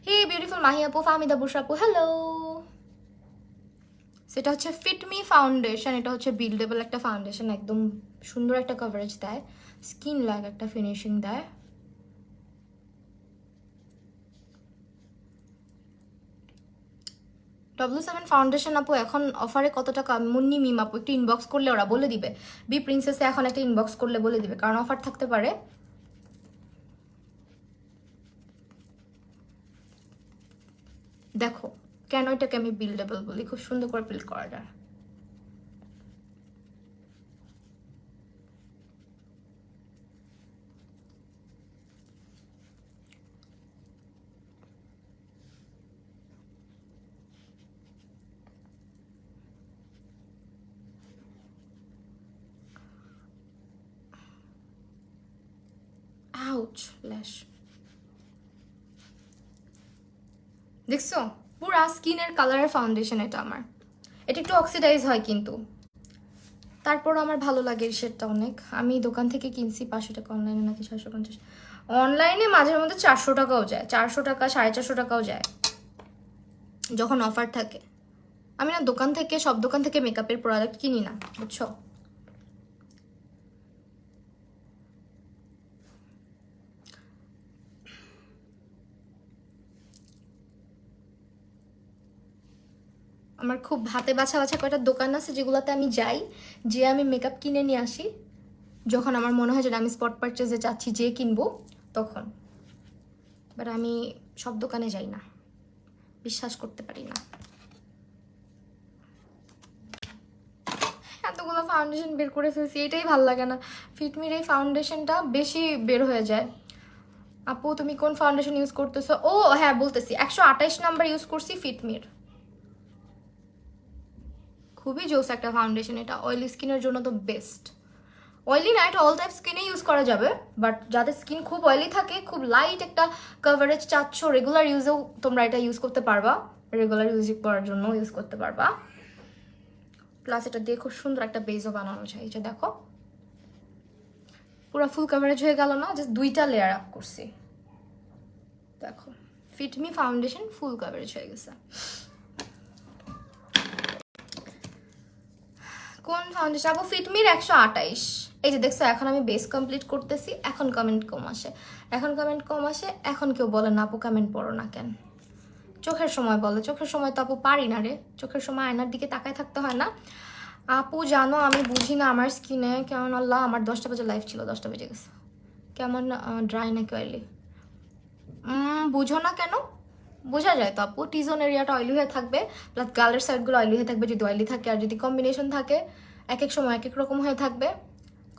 হে বিউটিফুল মাহি আপু, ফাহমিদা বুশরা আপু, হ্যালো। সেটা হচ্ছে ফিটমি ফাউন্ডেশন, এটা হচ্ছে বিল্ডেবল একটা ফাউন্ডেশন, একদম সুন্দর একটা কভারেজ দেয়, স্কিন লাইক একটা ফিনিশিং দেয়। W7 ফাউন্ডেশন আপু এখন অফারে কত টাকা, মুন্নি মিম আপু একটু ইনবক্স করলে ওরা বলে দিবে, বি প্রিন্সেসে এখন একটা ইনবক্স করলে বলে দিবে, কারণ অফার থাকতে পারে। দেখো কেন এটাকে আমি বিল্ডেবল বলি, খুব সুন্দর করে বিল্ড করা যায়। আউচ ল্যাশ দেখছো, পুরা স্কিনের কালারের ফাউন্ডেশন এটা আমার। এটা একটু অক্সিডাইজ হয় কিন্তু তারপর আমার ভালো লাগে এই শেডটা অনেক। আমি দোকান থেকে কিনছি 500 টাকা, অনলাইনে নাকি 650। অনলাইনে মাঝের মধ্যে 400 টাকাও যায়, 400 টাকা 450 টাকাও যায় যখন অফার থাকে। আমি না দোকান থেকে, সব দোকান থেকে মেকআপের প্রোডাক্ট কিনি না, বুঝছো। আমার খুব হাতে বাছা বাছা কয়টা দোকান আছে যেগুলোতে আমি যাই, যে আমি মেকআপ কিনে নিয়ে আসি যখন আমার মনে হয় যে আমি স্পট পারচেজে যাচ্ছি, যে কিনবো তখন। বাট আমি সব দোকানে যাই না, বিশ্বাস করতে পারি না। এতগুলো ফাউন্ডেশন বের করে ফেলছি, এটাই ভাল লাগে না। ফিটমির এই ফাউন্ডেশনটা বেশি বের হয়ে যায়। আপু তুমি কোন ফাউন্ডেশন ইউজ করতেছো? ও হ্যাঁ বলতেছি, 128 নাম্বার ইউজ করছি ফিটমির। খুবই জোস একটা ফাউন্ডেশন এটা, অয়েলি স্কিনের জন্য তো বেস্ট। অয়েলি না, এটা অল টাইপ স্কিনে ইউজ করা যাবে, বাট যাদের স্কিন খুব অয়েলি থাকে, খুব লাইট একটা কভারেজ চাচ্ছ, রেগুলার ইউজেও তোমরা এটা ইউজ করতে পারবা, রেগুলার ইউজ করার জন্য ইউজ করতে পারবা। প্লাস এটা দিয়ে খুব সুন্দর একটা বেজও বানানো যায়। এই যে দেখো পুরো ফুল কভারেজ হয়ে গেল না, জাস্ট 2টা লেয়ার আপ করছি। দেখো ফিটমি ফাউন্ডেশন ফুল কভারেজ হয়ে গেছে। কোন ফাউন্ডেশন আপু? ফিটমির 128। এই যে দেখছো, এখন আমি বেস কমপ্লিট করতেছি, এখন কমেন্ট কম আসে, এখন কমেন্ট কম আসে। এখন কেউ বলে না আপু কমেন্ট পড়ো না কেন? চোখের সময় বলে, চোখের সময় তো আপু পারি না রে, চোখের সময় আয়নার দিকে তাকায় থাকতে হয় না। আপু জানো আমি বুঝি না আমার স্কিনে কেমন, আল্লাহ আমার 10টা বাজে লাইভ ছিল, 10টা বেজে গেছে, কেমন ড্রাই নাকি অয়েলি? বুঝো না কেন? বোঝা যায় তো আপু, টিজোন এরিয়াটা অয়েলি হয়ে থাকবে, প্লাস গালের সাইডগুলো অয়েলি হয়ে থাকবে যদি অয়েলি থাকে, আর যদি কম্বিনেশন থাকে এক এক সময় এক এক রকম হয়ে থাকবে,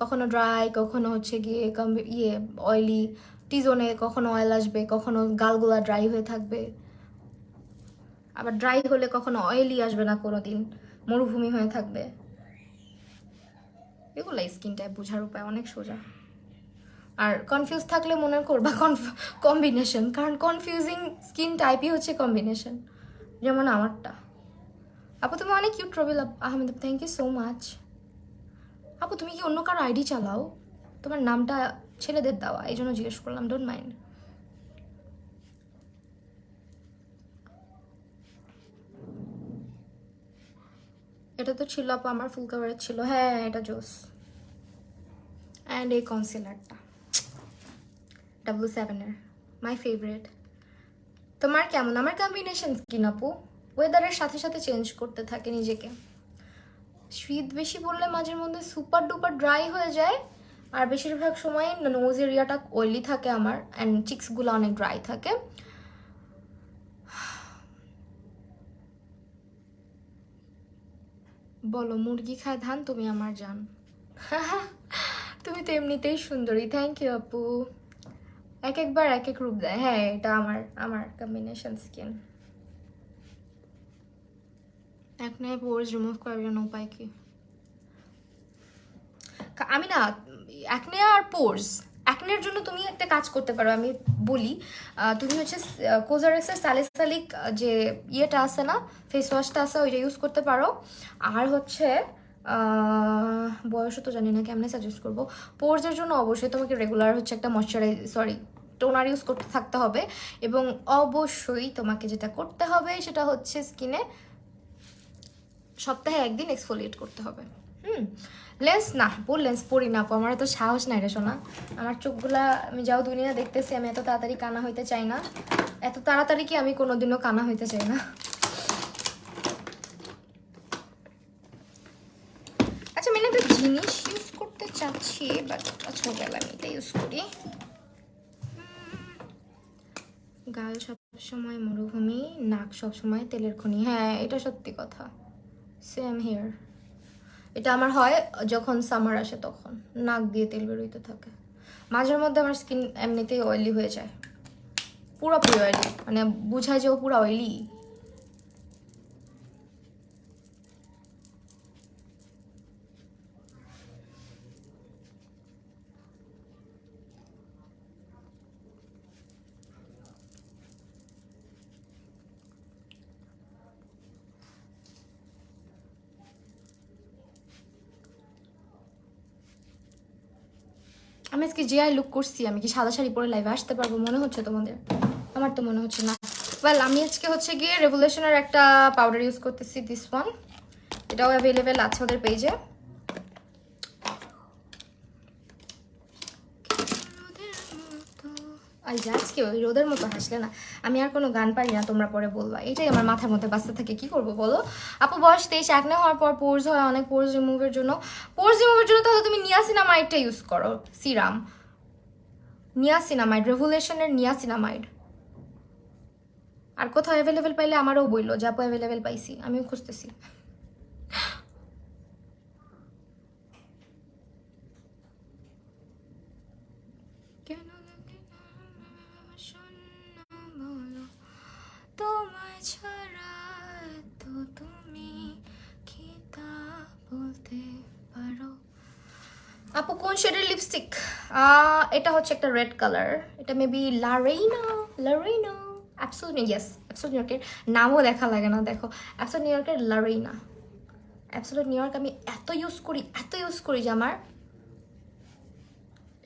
কখনো ড্রাই, কখনো হচ্ছে গিয়ে অয়েলি। টিজোনে কখনো অয়েল আসবে, কখনো গালগুলা ড্রাই হয়ে থাকবে, আবার ড্রাই হলে কখনো অয়েলি আসবে না, কোনো দিন মরুভূমি হয়ে থাকবে। এগুলো স্কিন টাইপ বোঝার উপায় অনেক সোজা। আর কনফিউজ থাকলে মনে করবা কম্বিনেশন, কারণ কনফিউজিং স্কিন টাইপই হচ্ছে কম্বিনেশন, যেমন আমারটা। আপু তুমি অনেক cute. Robil Ahmed, thank you so much. আপু তুমি কি অন্য কারো আইডি চালাও? তোমার নামটা ছেলেদের দেওয়া, এই জন্য জিজ্ঞেস করলাম, ডোন্ট মাইন্ড। এটা তো ছিল আপু, আমার ফুল কাভারেজ ছিল। হ্যাঁ এটা জোস। অ্যান্ড এই কনসিলারটা W7 এর, মাই ফেভারিট। তোমার কেমন? আমার কম্বিনেশন স্কিন আপু ওয়েদারের সাথে সাথে চেঞ্জ করতে থাকে নিজেকে। শীত বেশি পড়লে মাঝের মধ্যে সুপার ডুপার ড্রাই হয়ে যায়, আর বেশিরভাগ সময় নোজ এরিয়াটা অয়েলি থাকে আমার, অ্যান্ড চিক্সগুলো অনেক ড্রাই থাকে। বলো মুরগি খায় ধান, তুমি আমার জান। তুমি তো এমনিতেই সুন্দরী, থ্যাংক ইউ আপু। এক একবার এক এক রূপ দেয়। হ্যাঁ এটা আমার আমার কম্বিনেশন স্কিন। একনে পোর্স রিমুভ করার জন্য উপায় কি? আমি না একনে আর পোর্স, একনের জন্য তুমি একটা কাজ করতে পারো, আমি বলি। তুমি হচ্ছে কোজারেক্সের স্যালিসালিক যে ইয়েটা আছে না, ফেস ওয়াশটা আছে, ওইটা ইউজ করতে পারো। আর হচ্ছে বয়সও তো জানি না, কেমনে সাজেস্ট করবো। পোর্সের জন্য অবশ্যই তোমাকে রেগুলার হচ্ছে একটা টোনার ইউজ করতে থাকতে হবে, এবং অবশ্যই তোমাকে যেটা করতে হবে সেটা হচ্ছে স্কিনে সপ্তাহে একদিন এক্সফোলিয়েট করতে হবে। লেন্স না, লেন্স পরি না, আমার এত সাহস নাই রে শোনা। আমার চোখগুলা, আমি যাও দুনিয়া দেখতেছি, আমি এত তাড়াতাড়ি কানা হইতে চাই না, এত তাড়াতাড়ি কি আমি কোনোদিনও কানা হইতে চাই না। আচ্ছা আমি একটা জিনিস ইউজ করতে চাচ্ছি, বাট আচ্ছা গেল, আমি এটা ইউজ করি। গাল সময় মরুভূমি, নাক সব সময় তেলের খনি। হ্যাঁ, এটা সত্যি কথা। Same here. এটা আমার হয় যখন সামার আসে, তখন নাক দিয়ে তেল বেরোইতে থাকে। মাঝের মধ্যে আমার স্কিন এমনিতেই অয়েলি হয়ে যায়, পুরোপুরি অয়েলি, মানে বুঝায় যে ও পুরো অয়েলি। আমি আজকে যে লুক করছি, আমি কি সাদা শাড়ি পরে লাইভে আসতে পারবো মনে হচ্ছে তোমাদের? আমার তো মনে হচ্ছে না। ওয়েল, আমি আজকে হচ্ছে গিয়ে রেভলিউশনের একটা পাউডার ইউজ করতেছি, দিস ওয়ান। এটাও অ্যাভেলেবেল আছে ওদের পেজে। আজকে ওই রোদের মতো হাসলে না, আমি আর কোনো গান পারি না, তোমরা পরে বলবা। এটাই আমার মাথার মধ্যে বাঁচতে থাকে, কি করবো বলো? আপু বয়স 23, একনে হওয়ার পর পোর্স হয় অনেক, পোর্স রিমুভের জন্য তাহলে তুমি নিয়াসিনামাইডটা ইউজ করো, সিরাম নিয়াসিনামাইড, রেভুলেশনের নিয়াসিনামাইড। আর কোথাও অ্যাভেলেবেল পাইলে আমারও বললো, যে আপু অ্যাভেলেবেল পাইছি, আমিও খুঁজতেছি। তোমায় ছাড়া তো তুমি কি তা বলতে পারো? আপু কোন শেডের লিপস্টিক? এটা হচ্ছে একটা রেড কালার, এটা maybe Lareina absolute, yes absolute new ইয়র্কের। নামও দেখা লাগে না, দেখো, অ্যাবসোলিউট নিউ ইয়র্কের লারেইনা। অ্যাবসোলিউট নিউ ইয়র্ক আমি এত ইউজ করি যে আমার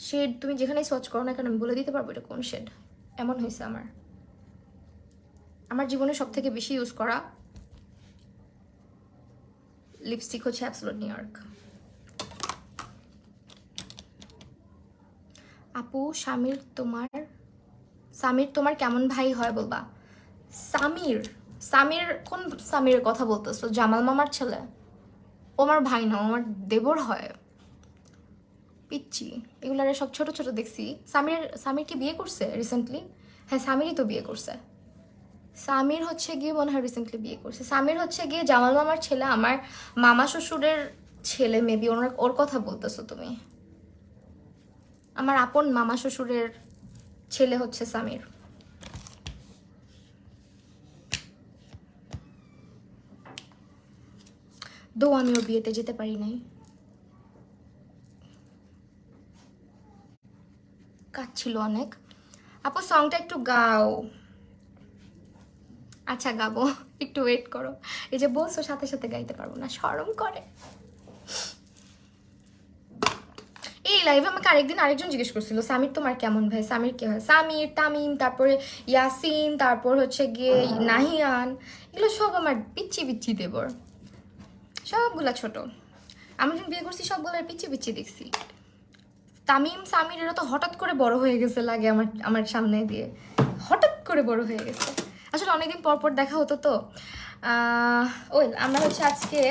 শেড তুমি যেখানেই সার্চ করো না কেন আমি বলে দিতে পারবো এটা কোন শেড। এমন হয়েছে আমার জীবনে সব থেকে বেশি ইউজ করা লিপস্টিক হচ্ছে অ্যাবসোলিউট নিউ ইয়র্ক। আপু সামির তোমার কেমন ভাই হয় বলবা? সামির কোন সামিরের কথা বলতেছো? জামাল মামার ছেলে? ও আমার ভাই না, ও আমার দেবর হয়। পিচ্ছি, এগুলারে সব ছোট ছোট দেখছি। সামির কি বিয়ে করছে রিসেন্টলি? হ্যাঁ, সামিরই তো বিয়ে করছে। সামির হচ্ছে গিয়ে মনে হয় রিসেন্টলি বিয়ে করছে। সামির হচ্ছে গিয়ে জামাল মামার ছেলে, আমার মামা শ্বশুরের ছেলে মেবি। ওর কথা বলতেছো তুমি? আমার আপন মামা শ্বশুরের ছেলে হচ্ছে সামির। আমি ওর বিয়েতে যেতে পারি নাই, কাজ ছিল অনেক। আপু সংটা একটু গাও। আচ্ছা গাবো, একটু ওয়েট করো। এই যে বলছো সাথে সাথে গাইতে পারবো না, শরম করে। এই লাইভে আমাকে আরেকজন জিজ্ঞেস করছিল সামির তোমার কেমন ভাই? সামির কে হয়? সামির, তামিম, তারপরে ইয়াসিন, তারপর হচ্ছে গিয়ে নাহিয়ান, এগুলো সব আমার পিচ্ছি দেবর, সবগুলা ছোট। আমি যখন বিয়ে করছি সবগুলো পিচ্ছি দেখছি। তামিম সামির এরা তো হঠাৎ করে বড় হয়ে গেছে লাগে আমার সামনে দিয়ে, হঠাৎ করে বড় হয়ে গেছে। আসলে অনেকদিন পর দেখা হতো তো। ওই আমরা হচ্ছে আজকে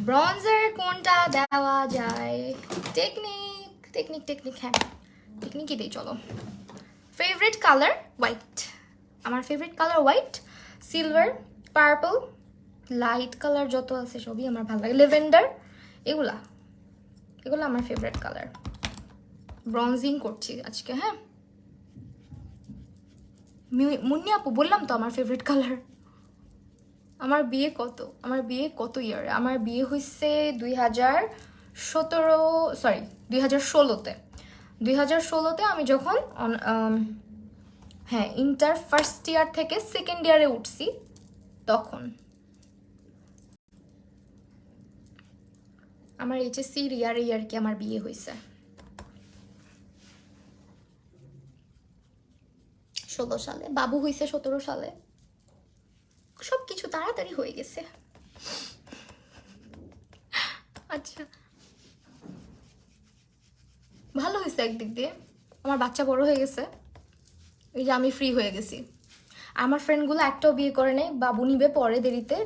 ব্রঞ্জার কোনটা দেওয়া যায়, টেকনিক হ্যাঁ টেকনিকই দেই চলো। ফেভারিট কালার হোয়াইট, আমার favourite colour white, silver, purple, light colour যত আছে সবই আমার ভালো লাগে, লেভেন্ডার, এগুলা আমার ফেভারিট কালার। ব্রঞ্জিং করছি আজকে। হ্যাঁ মুন্নি আপু বললাম তো আমার ফেভারিট কালার। আমার বিয়ে কত ইয়ারে? আমার বিয়ে হয়েছে 2016তে। 2016তে আমি যখন হ্যাঁ ইন্টার ফার্স্ট ইয়ার থেকে সেকেন্ড ইয়ারে উঠছি তখন। আমার এইচএসসি ইয়ারে আর কি আমার বিয়ে হয়েছে 16 সালে, বাবু হয়েছে 17 সালে। সবকিছু তাড়াতাড়ি হয়ে গেছে। আচ্ছা ভালো হয়েছে একদিক দিয়ে, আমার বাচ্চা বড় হয়ে গেছে, এই যে আমি ফ্রি হয়ে গেছি। আমার ফ্রেন্ডগুলো একটাও বিয়ে করে নেই, বাবু নিবে পরে দেরিতে,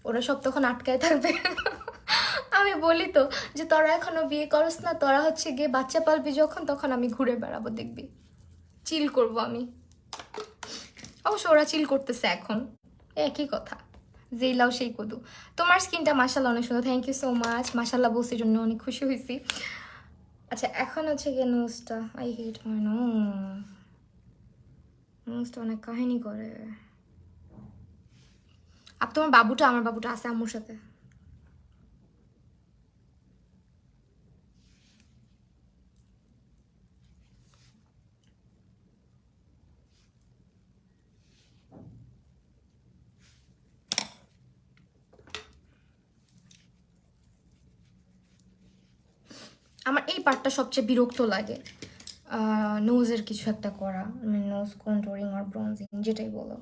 ওরা সব তখন আটকায় থাকবে। আমি বলি তো যে তোরা এখনো বিয়ে করস না, তোরা হচ্ছে গিয়ে বাচ্চা পালবি যখন, তখন আমি ঘুরে বেড়াবো, দেখবি চিল করবো আমি। অবশ্য ওরা চিল করতেছে এখন, একই কথা, যেই লাও সেই কদু। তোমার স্কিনটা মাশাআল্লাহ অনেক সুন্দর, থ্যাংক ইউ সো মাচ। মাশাআল্লাহ বলছি জন্য অনেক খুশি হয়েছি। আচ্ছা এখন হচ্ছে গিয়ে নোজটা, আই হেট মাই নোজ, নোজটা অনেক কাহিনী করে। আর তোমার বাবুটা, আমার বাবুটা আছে আম্মুর সাথে। আমার এই পার্টটা সবচেয়ে বিরক্ত লাগে, নোজের কিছু একটা করা, নোজ কন্ট্রোলিং আর ব্রঞ্জিং যেটাই বলো,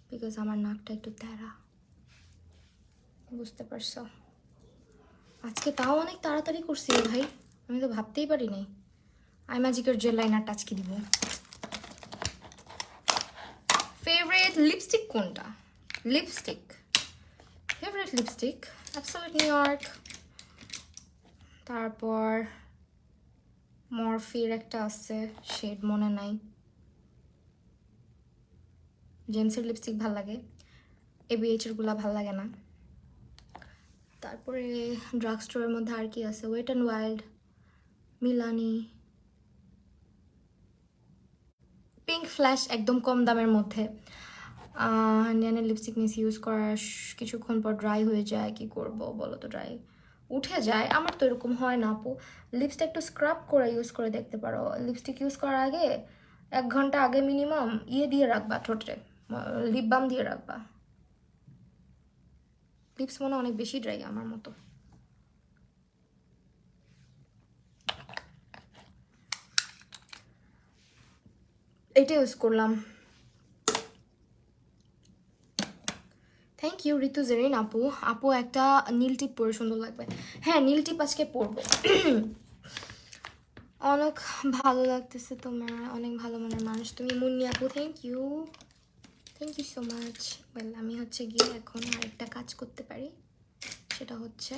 বিকজ আমার নাকটা একটু তেরা, বুঝতে পারছো। আজকে তাও অনেক তাড়াতাড়ি করছি রে ভাই, আমি তো ভাবতেই পারি নাই। আই ম্যাজিকের জেল লাইনারটা আজকে দিব। ফেভারিট লিপস্টিক কোনটা? Lipstick, favourite lipstick absolute new York, তারপর মরফির একটা আছে, শেড মনে নাই, জেমসের লিপস্টিক ভাল লাগে, ABH এর গুলা ভাল লাগে না। তারপরে ড্রাগ স্টোরের মধ্যে আর কি আছে, wet and wild, Milani, pink flash একদম কম দামের মধ্যে। ইন্ডিয়ানের লিপস্টিক মিস ইউজ করার কিছুক্ষণ পর ড্রাই হয়ে যায়, কি করব বলো তো, ড্রাই উঠে যায়। আমার তো এরকম হয় না আপু, লিপসটা একটু স্ক্রাব করে ইউজ করে দেখতে পারো। লিপস্টিক ইউজ করার আগে 1 ঘন্টা আগে মিনিমাম ইয়ে দিয়ে রাখবা, ঠোঁটে লিপ বাম দিয়ে রাখবা। লিপস মনে অনেক বেশি ড্রাই আমার মতো। এটা ইউজ করলাম। থ্যাংক ইউ ঋতু জেরিন আপু। আপু একটা নীল টিপ পরে সুন্দর লাগবে। হ্যাঁ নীল টিপ আজকে পরবো। অনেক ভালো লাগতেছে তোমার, অনেক ভালো মনের মানুষ তুমি মুন্নি আপু, thank you so much. Well আমি হচ্ছে গিয়ে এখন আরেকটা কাজ করতে পারি, সেটা হচ্ছে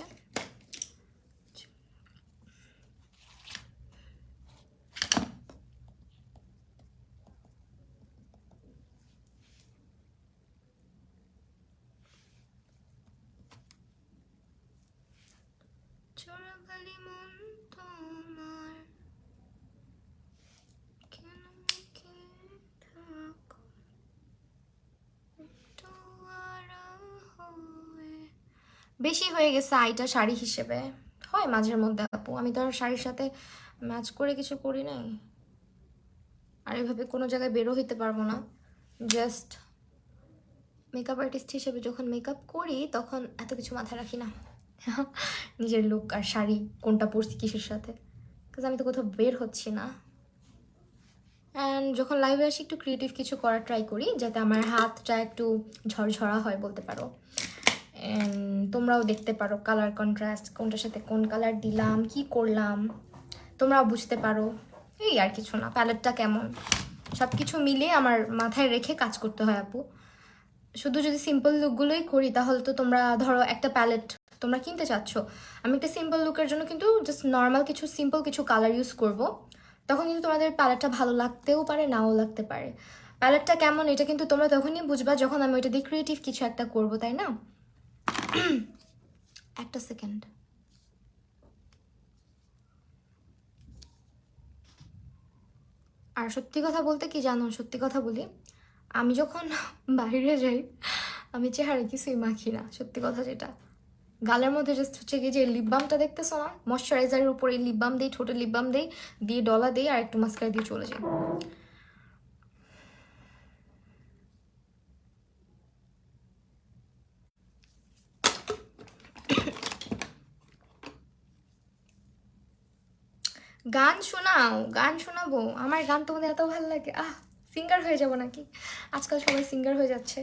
চোরাবালি মন তোমার কেন কে থাকো একটু আড়াল হয়ে। বেশি হয়ে গেছে আইটা শাড়ি হিসেবে, হয় মাঝের মধ্যে আপু, আমি তো আর শাড়ির সাথে ম্যাচ করে কিছু করি নাই, আর এভাবে কোনো জায়গায় বেরো হইতে পারবো না। জাস্ট মেকআপ আর্টিস্ট হিসেবে যখন মেকআপ করি তখন এত কিছু মাথায় রাখি না। নিজের লুক আর শাড়ি কোনটা পরছি কিসের সাথে, কারণ আমি তো কোথাও বের হচ্ছি না। অ্যান্ড যখন লাইভে আসি একটু ক্রিয়েটিভ কিছু করার ট্রাই করি, যাতে আমার হাতটা একটু ঝরঝরা হয় বলতে পারো। তোমরাও দেখতে পারো কালার কন্ট্রাস্ট, কোনটার সাথে কোন কালার দিলাম, কি করলাম, তোমরাও বুঝতে পারো। এই আর কিছু না, প্যালেটটা কেমন, সব কিছু মিলিয়ে আমার মাথায় রেখে কাজ করতে হয় আপু। শুধু যদি সিম্পল লুকগুলোই করি তাহলে তো তোমরা ধরো একটা প্যালেট তোমরা কিনতে চাচ্ছ, আমি একটা সিম্পল লুকের জন্য কিন্তু জাস্ট নর্মাল কিছু সিম্পল কিছু কালার ইউজ করব, তখন কিন্তু তোমাদের প্যালেটটা ভালো লাগতেও পারে নাও লাগতে পারে। প্যালেটটা কেমন এটা কিন্তু তোমরা তখনই বুঝবা যখন আমি ওইটা দিয়ে ক্রিয়েটিভ কিছু একটা করব, তাই না? একটা সেকেন্ড। আর সত্যি কথা বলতে কি জানো, সত্যি কথা বলি, আমি যখন বাইরে যাই আমি চেহারা কিছুই মাখি না, সত্যি কথা যেটা। গালের মধ্যে জাস্ট হচ্ছে কি যে লিপ বামটা দেখতেছো না, ময়শ্চারাইজারের উপরে লিপ বাম দিই, ঠোঁটে লিপ বাম দিই, দিয়ে ডলা দিই আর একটু মাস্কারা দিয়ে চলে যাই। গান শোনাও, গান শোনাবো, আমার গান তোমাদের এত ভালো লাগে, সিঙ্গার হয়ে যাব নাকি? আজকাল সবাই সিঙ্গার হয়ে যাচ্ছে।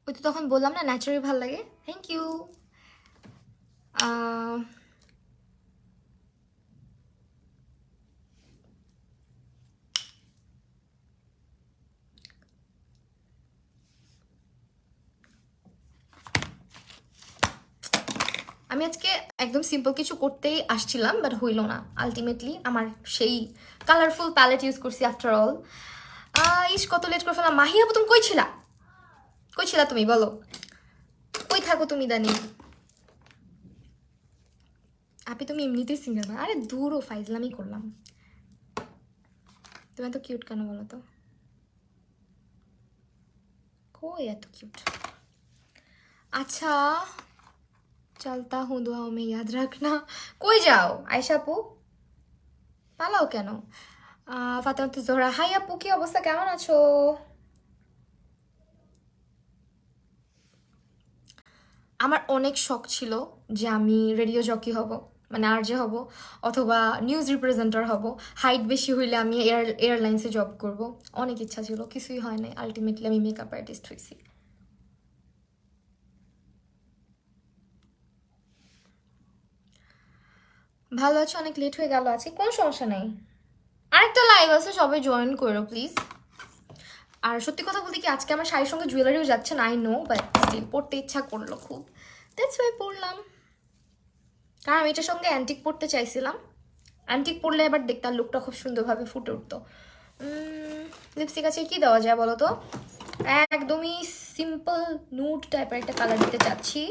ওই তো তখন বললাম না ন্যাচারালি ভালো লাগে। Thank you. আমি আজকে একদম সিম্পল কিছু করতেই আসছিলাম, বাট হইল না আলটিমেটলি। আমার সেই কালারফুল প্যালেট ইউজ করছি আফটার অল। ইস কত লেট করে ফেলাম। মাহি আপু তুমি কই ছিলা? কই ছিলা তুমি বলো? কই থাকো তুমি দানি? আপনি তুমি এমনিতেই সিঙ্গেল না? আরে দূরও ফাইজলামি করলাম। তুমি এত কিউট কেন বলো তো? কই এত কিউট? আচ্ছা চলতা হুঁ দুআও মে ইয়াদ রাখনা। কই যাও আয়েশা আপু? পালাও কেন? ফাতেমা জোহরা হাই আপু, কি অবস্থা, কেমন আছো? আমার অনেক শখ ছিল যে আমি রেডিও জকি হব, মানে আরজে হব, অথবা নিউজ রিপ্রেজেন্টার হব। হাইট বেশি হইলে আমি এয়ারলাইন্সে জব করব। অনেক ইচ্ছা ছিল, কিছুই হয় নাই। আলটিমেটলি আমি মেকআপ আর্টিস্ট হয়েছি। ভালো আছো? অনেক লেট হয়ে গেল আজকে, কোনো সমস্যা নেই। আরেকটা লাইভ আছে, সবাই জয়েন করো প্লিজ। আর সত্যি কথা বলতে কি, আজকে আমার শাড়ির সঙ্গে জুয়েলারিও যাচ্ছে না, আই নো, বাট স্টিল পড়তে ইচ্ছা করলো খুব, দ্যাটস ওয়াই পড়লাম। কারণ আমি এটার সঙ্গে অ্যান্টিক পড়তে চাইছিলাম। অ্যান্টিক পরলে এবার দেখতে আর লুকটা খুব সুন্দরভাবে ফুটে উঠতো। লিপস্টিক আছে, কি দেওয়া যায় বলো তো? একদমই সিম্পল নুড টাইপের একটা কালার দিতে চাচ্ছি।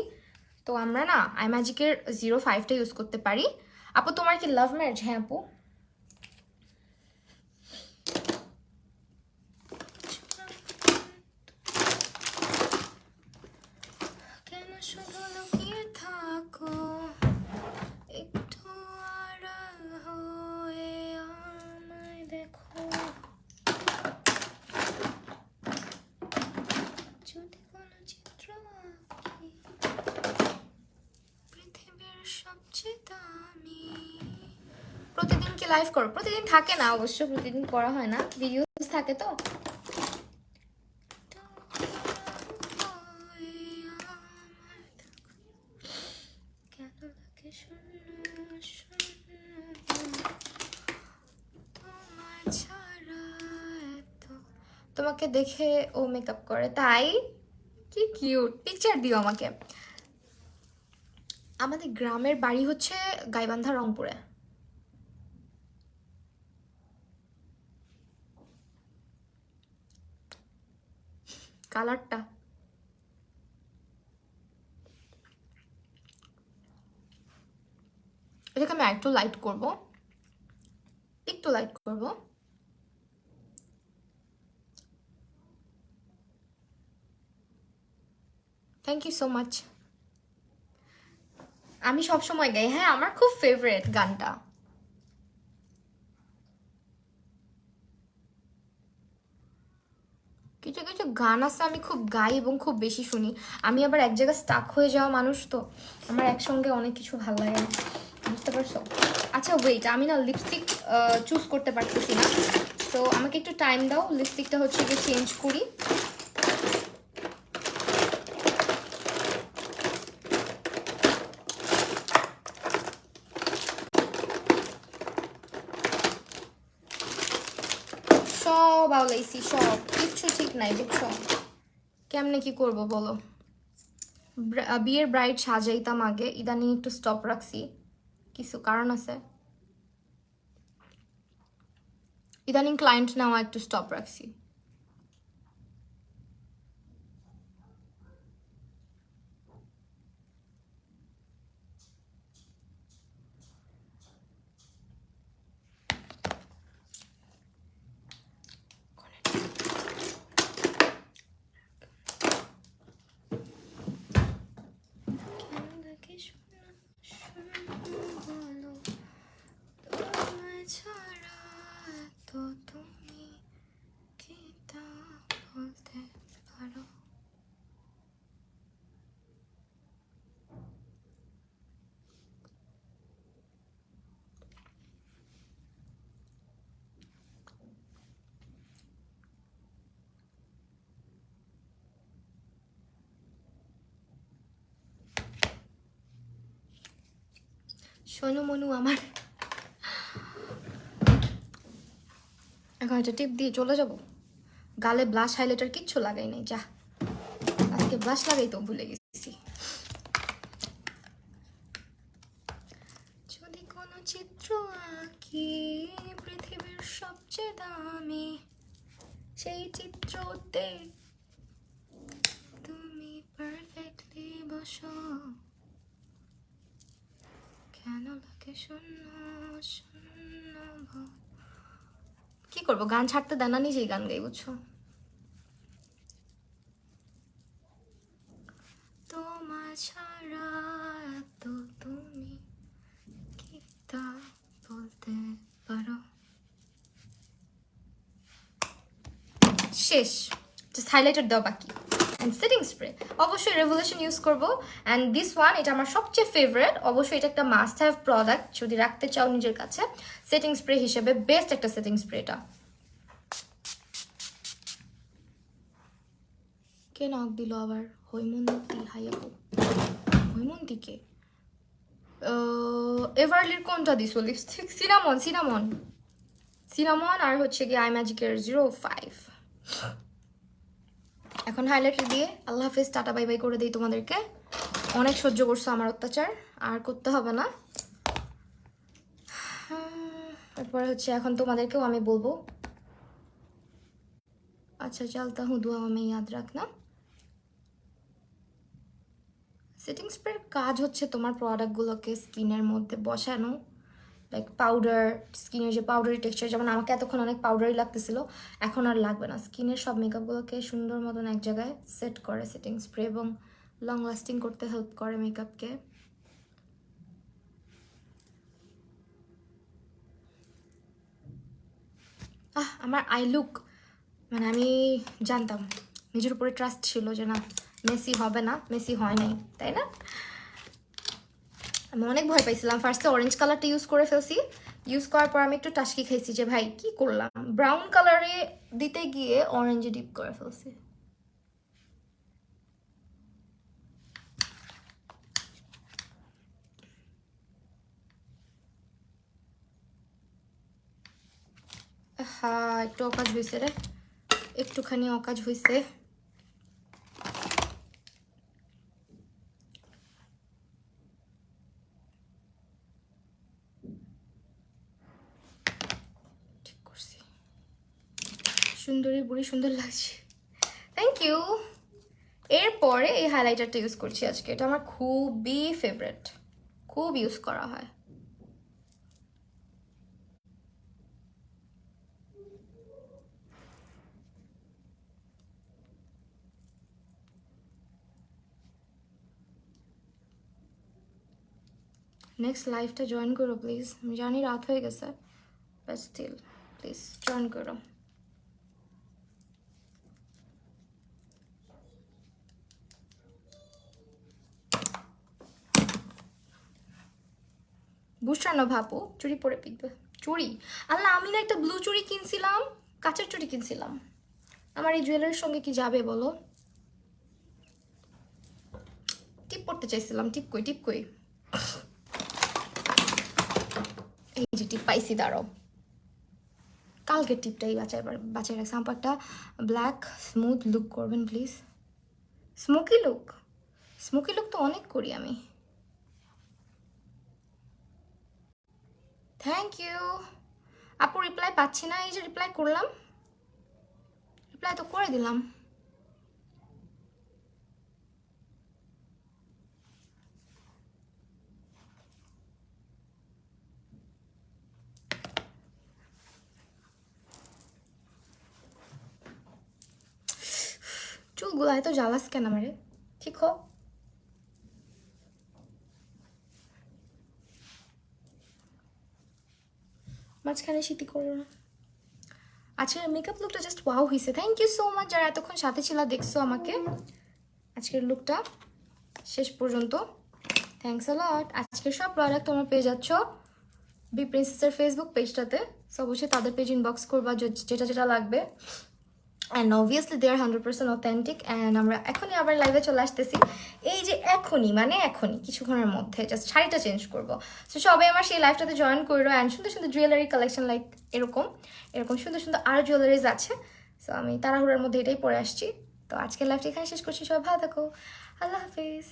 তো আমরা না আই ম্যাজিকের 05টা ইউজ করতে পারি। আপু তোমার কি লাভ ম্যারেজ? হ্যাঁ আপু। কেন শুধু লুকিয়ে থাকো, একটু আড়াল হয়ে আমায় দেখো। যদি কোনো চিত্র আঁকি, পৃথিবীর সবচেয়ে দামি। প্রতিদিন কি লাইভ করো? প্রতিদিন থাকে না অবশ্য, প্রতিদিন করা হয় না, ভিডিওস থাকে তো। তোমাকে দেখে ও মেকআপ করে, তাই? কি কিউট, পিকচার দিও আমাকে। আমাদের গ্রামের বাড়ি হচ্ছে গাইবান্ধা, রংপুরে। কালারটা এটাকে আমি একটু লাইট করব, একটু লাইট করব। Thank you so much. আমি সবসময় গাই, হ্যাঁ আমার খুব ফেভারিট গানটা। কিছু কিছু গান আছে আমি খুব গাই এবং খুব বেশি শুনি। আমি আবার এক জায়গায় স্টাক হয়ে যাওয়া মানুষ, তো আমার একসঙ্গে অনেক কিছু ভালো লাগে, বুঝতে পারছো? আচ্ছা ওয়েট, আমি না লিপস্টিক চুজ করতে পারতেছি না, তো আমাকে একটু টাইম দাও, লিপস্টিকটা হচ্ছে গিয়ে চেঞ্জ করি। সব আওলাইছি, সব কিচ্ছু ঠিক নাই, বুঝছো? কেমনে কি করব বলো? বিয়ের ব্রাইড সাজাইতাম আগে, ইদানিং একটু স্টপ রাখছি, কিছু কারণ আছে। ইদানিং ক্লায়েন্ট নেওয়া একটু স্টপ রাখছি। সোনু মনু আমার, এখন একটা টিপ দিয়ে চলে যাব। গালে ব্লাশ হাইলাইটার কিচ্ছু লাগাই নাই, যা আজকে ব্লাশ লাগাই তো ভুলে গেছি। চিত্র আঁকি পৃথিবীর সবচেয়ে দামি, সেই চিত্রতে তুমি পারফেক্টলি বসো, কেন লাগে শূন্য শূন্য। কি করবো, গান ছাড়তে দেয় না, নিজেই গান গাই, বুঝছো? তোমার ছাড়া তো তুমি কি তা বলতে পারো। শেষ, জাস্ট হাইলাইটার দেওয়া বাকি। অ্যান্ড সেটিং স্প্রে অবশ্যই রেভলিউশন ইউজ করবো। অ্যান্ড দিস ওয়ান, এটা আমার সবচেয়ে ফেভারিট। অবশ্যই এটা একটা মাস্ট হ্যাভ প্রোডাক্ট যদি রাখতে চাও নিজের কাছে, সেটিং স্প্রে হিসেবে বেস্ট একটা সেটিং স্প্রে এটা। কে নক দিল আবার? হৈমন্তী। হাই আপু, হৈমন্তীকে এভারলির কোনটা দিছো লিপস্টিক? Cinnamon, cinnamon, cinnamon. আর হচ্ছে কি আই ম্যাজিকের 05। এখন হাইলাইটার দিয়ে আল্লাহ হাফেজ, টাটা বাই বাই করে দিই তোমাদেরকে। অনেক সহ্য করছো আমার অত্যাচার, আর করতে হবে না। তারপরে হচ্ছে এখন তোমাদেরকেও আমি বলবো, আচ্ছা চলতা হুঁ দুয়া আমি ইয়াদ রাখ না। সেটিং স্প্রের কাজ হচ্ছে তোমার প্রোডাক্টগুলোকে স্কিনের মধ্যে বসানো, লাইক পাউডার, স্কিনের যে পাউডারি টেক্সচার, যেমন আমাকে এতক্ষণ অনেক পাউডারি লাগতেছিল, এখন আর লাগবে না। স্কিনের সব মেকআপগুলোকে সুন্দর মতন এক জায়গায় সেট করে সেটিং স্প্রে, এবং লং লাস্টিং করতে হেল্প করে মেকআপকে। আমার আই লুক, মানে আমি জানতাম, নিজের উপরে ট্রাস্ট ছিল যে না মেসি হবে না, মেসি হয় নাই, তাই না? আমি অনেক ভয় পাইছিলাম ফার্স্টে, অরেঞ্জ কালারটা ইউজ করে ফেলছি। ইউজ করার পর আমি একটু টাসকি খাইছি যে ভাই কি করলাম, ব্রাউন কালারে দিতে গিয়ে অরেঞ্জে ডিপ করে ফেলছি। হ্যাঁ, একটু অকাজ হয়েছে রে, একটুখানি অকাজ হয়েছে। ঠিক করছি, সুন্দরী বুড়ি সুন্দর লাগছে, থ্যাংক ইউ। এরপরে এই হাইলাইটারটা ইউজ করছি আজকে, এটা আমার খুবই ফেভারিট, খুব ইউজ করা হয়। নেক্সট লাইভটা জয়েন করো প্লিজ, আমি জানি রাত হয়ে গেছে, বাট স্টিল প্লিজ জয়েন করো। বুঝছো ভাপু, চুড়ি পরে পিকবে, চুড়ি, আল্লাহ আমি না একটা ব্লু চুড়ি কিনছিলাম, কাঁচের চুড়ি কিনছিলাম, আমার এই জুয়েলারির সঙ্গে কি যাবে বলো? টিপ পড়তে চাইছিলাম, টিপ কই, টিপ কই, এই যে টিপ পাইছি, দাঁড়াও, কালকের টিপটাই বাঁচাই রাখছি। আমার একটা ব্ল্যাক স্মুথ লুক করবেন please, smoky look, smoky look তো অনেক করি আমি। থ্যাংক ইউ আপু, রিপ্লাই পাচ্ছি না, এই যে রিপ্লাই করলাম, রিপ্লাই তো করে দিলাম। চুলগুলো এত জ্বালাস কেন আমারে, ঠিক হো। মাঝখানে শীতি করো না। আজকের মেকআপ লুকটা জাস্ট ওয়াও হয়েছে, থ্যাংক ইউ সো মাচ যারা এতক্ষণ সাথে ছিল, দেখছো আমাকে আজকের লুকটা শেষ পর্যন্ত, থ্যাংকস আ লট। আজকের সব প্রোডাক্ট তোমরা পেয়ে যাচ্ছ বি প্রিন্সেসের ফেসবুক পেজটাতে, সো অবশ্যই তাদের পেজ ইনবক্স করবা যেটা যেটা লাগবে। And obviously they are 100% authentic. And আমরা এখনই আবার লাইভে চলে আসতেছি, এই যে এখনই, মানে এখনই কিছুক্ষণের মধ্যে জাস্ট শাড়িটা চেঞ্জ করবো। সো সবাই আমার সেই লাইভটাতে জয়েন করো। অ্যান্ড সুন্দর সুন্দর জুয়েলারি কালেকশন, লাইক এরকম এরকম সুন্দর সুন্দর আরও জুয়েলারিজ আছে। সো আমি তাড়াহুড়োর মধ্যে এটাই পরে আসছি। তো আজকের লাইভটা এখানে শেষ করছি, সবাই ভালো থাকো, আল্লাহ হাফিজ।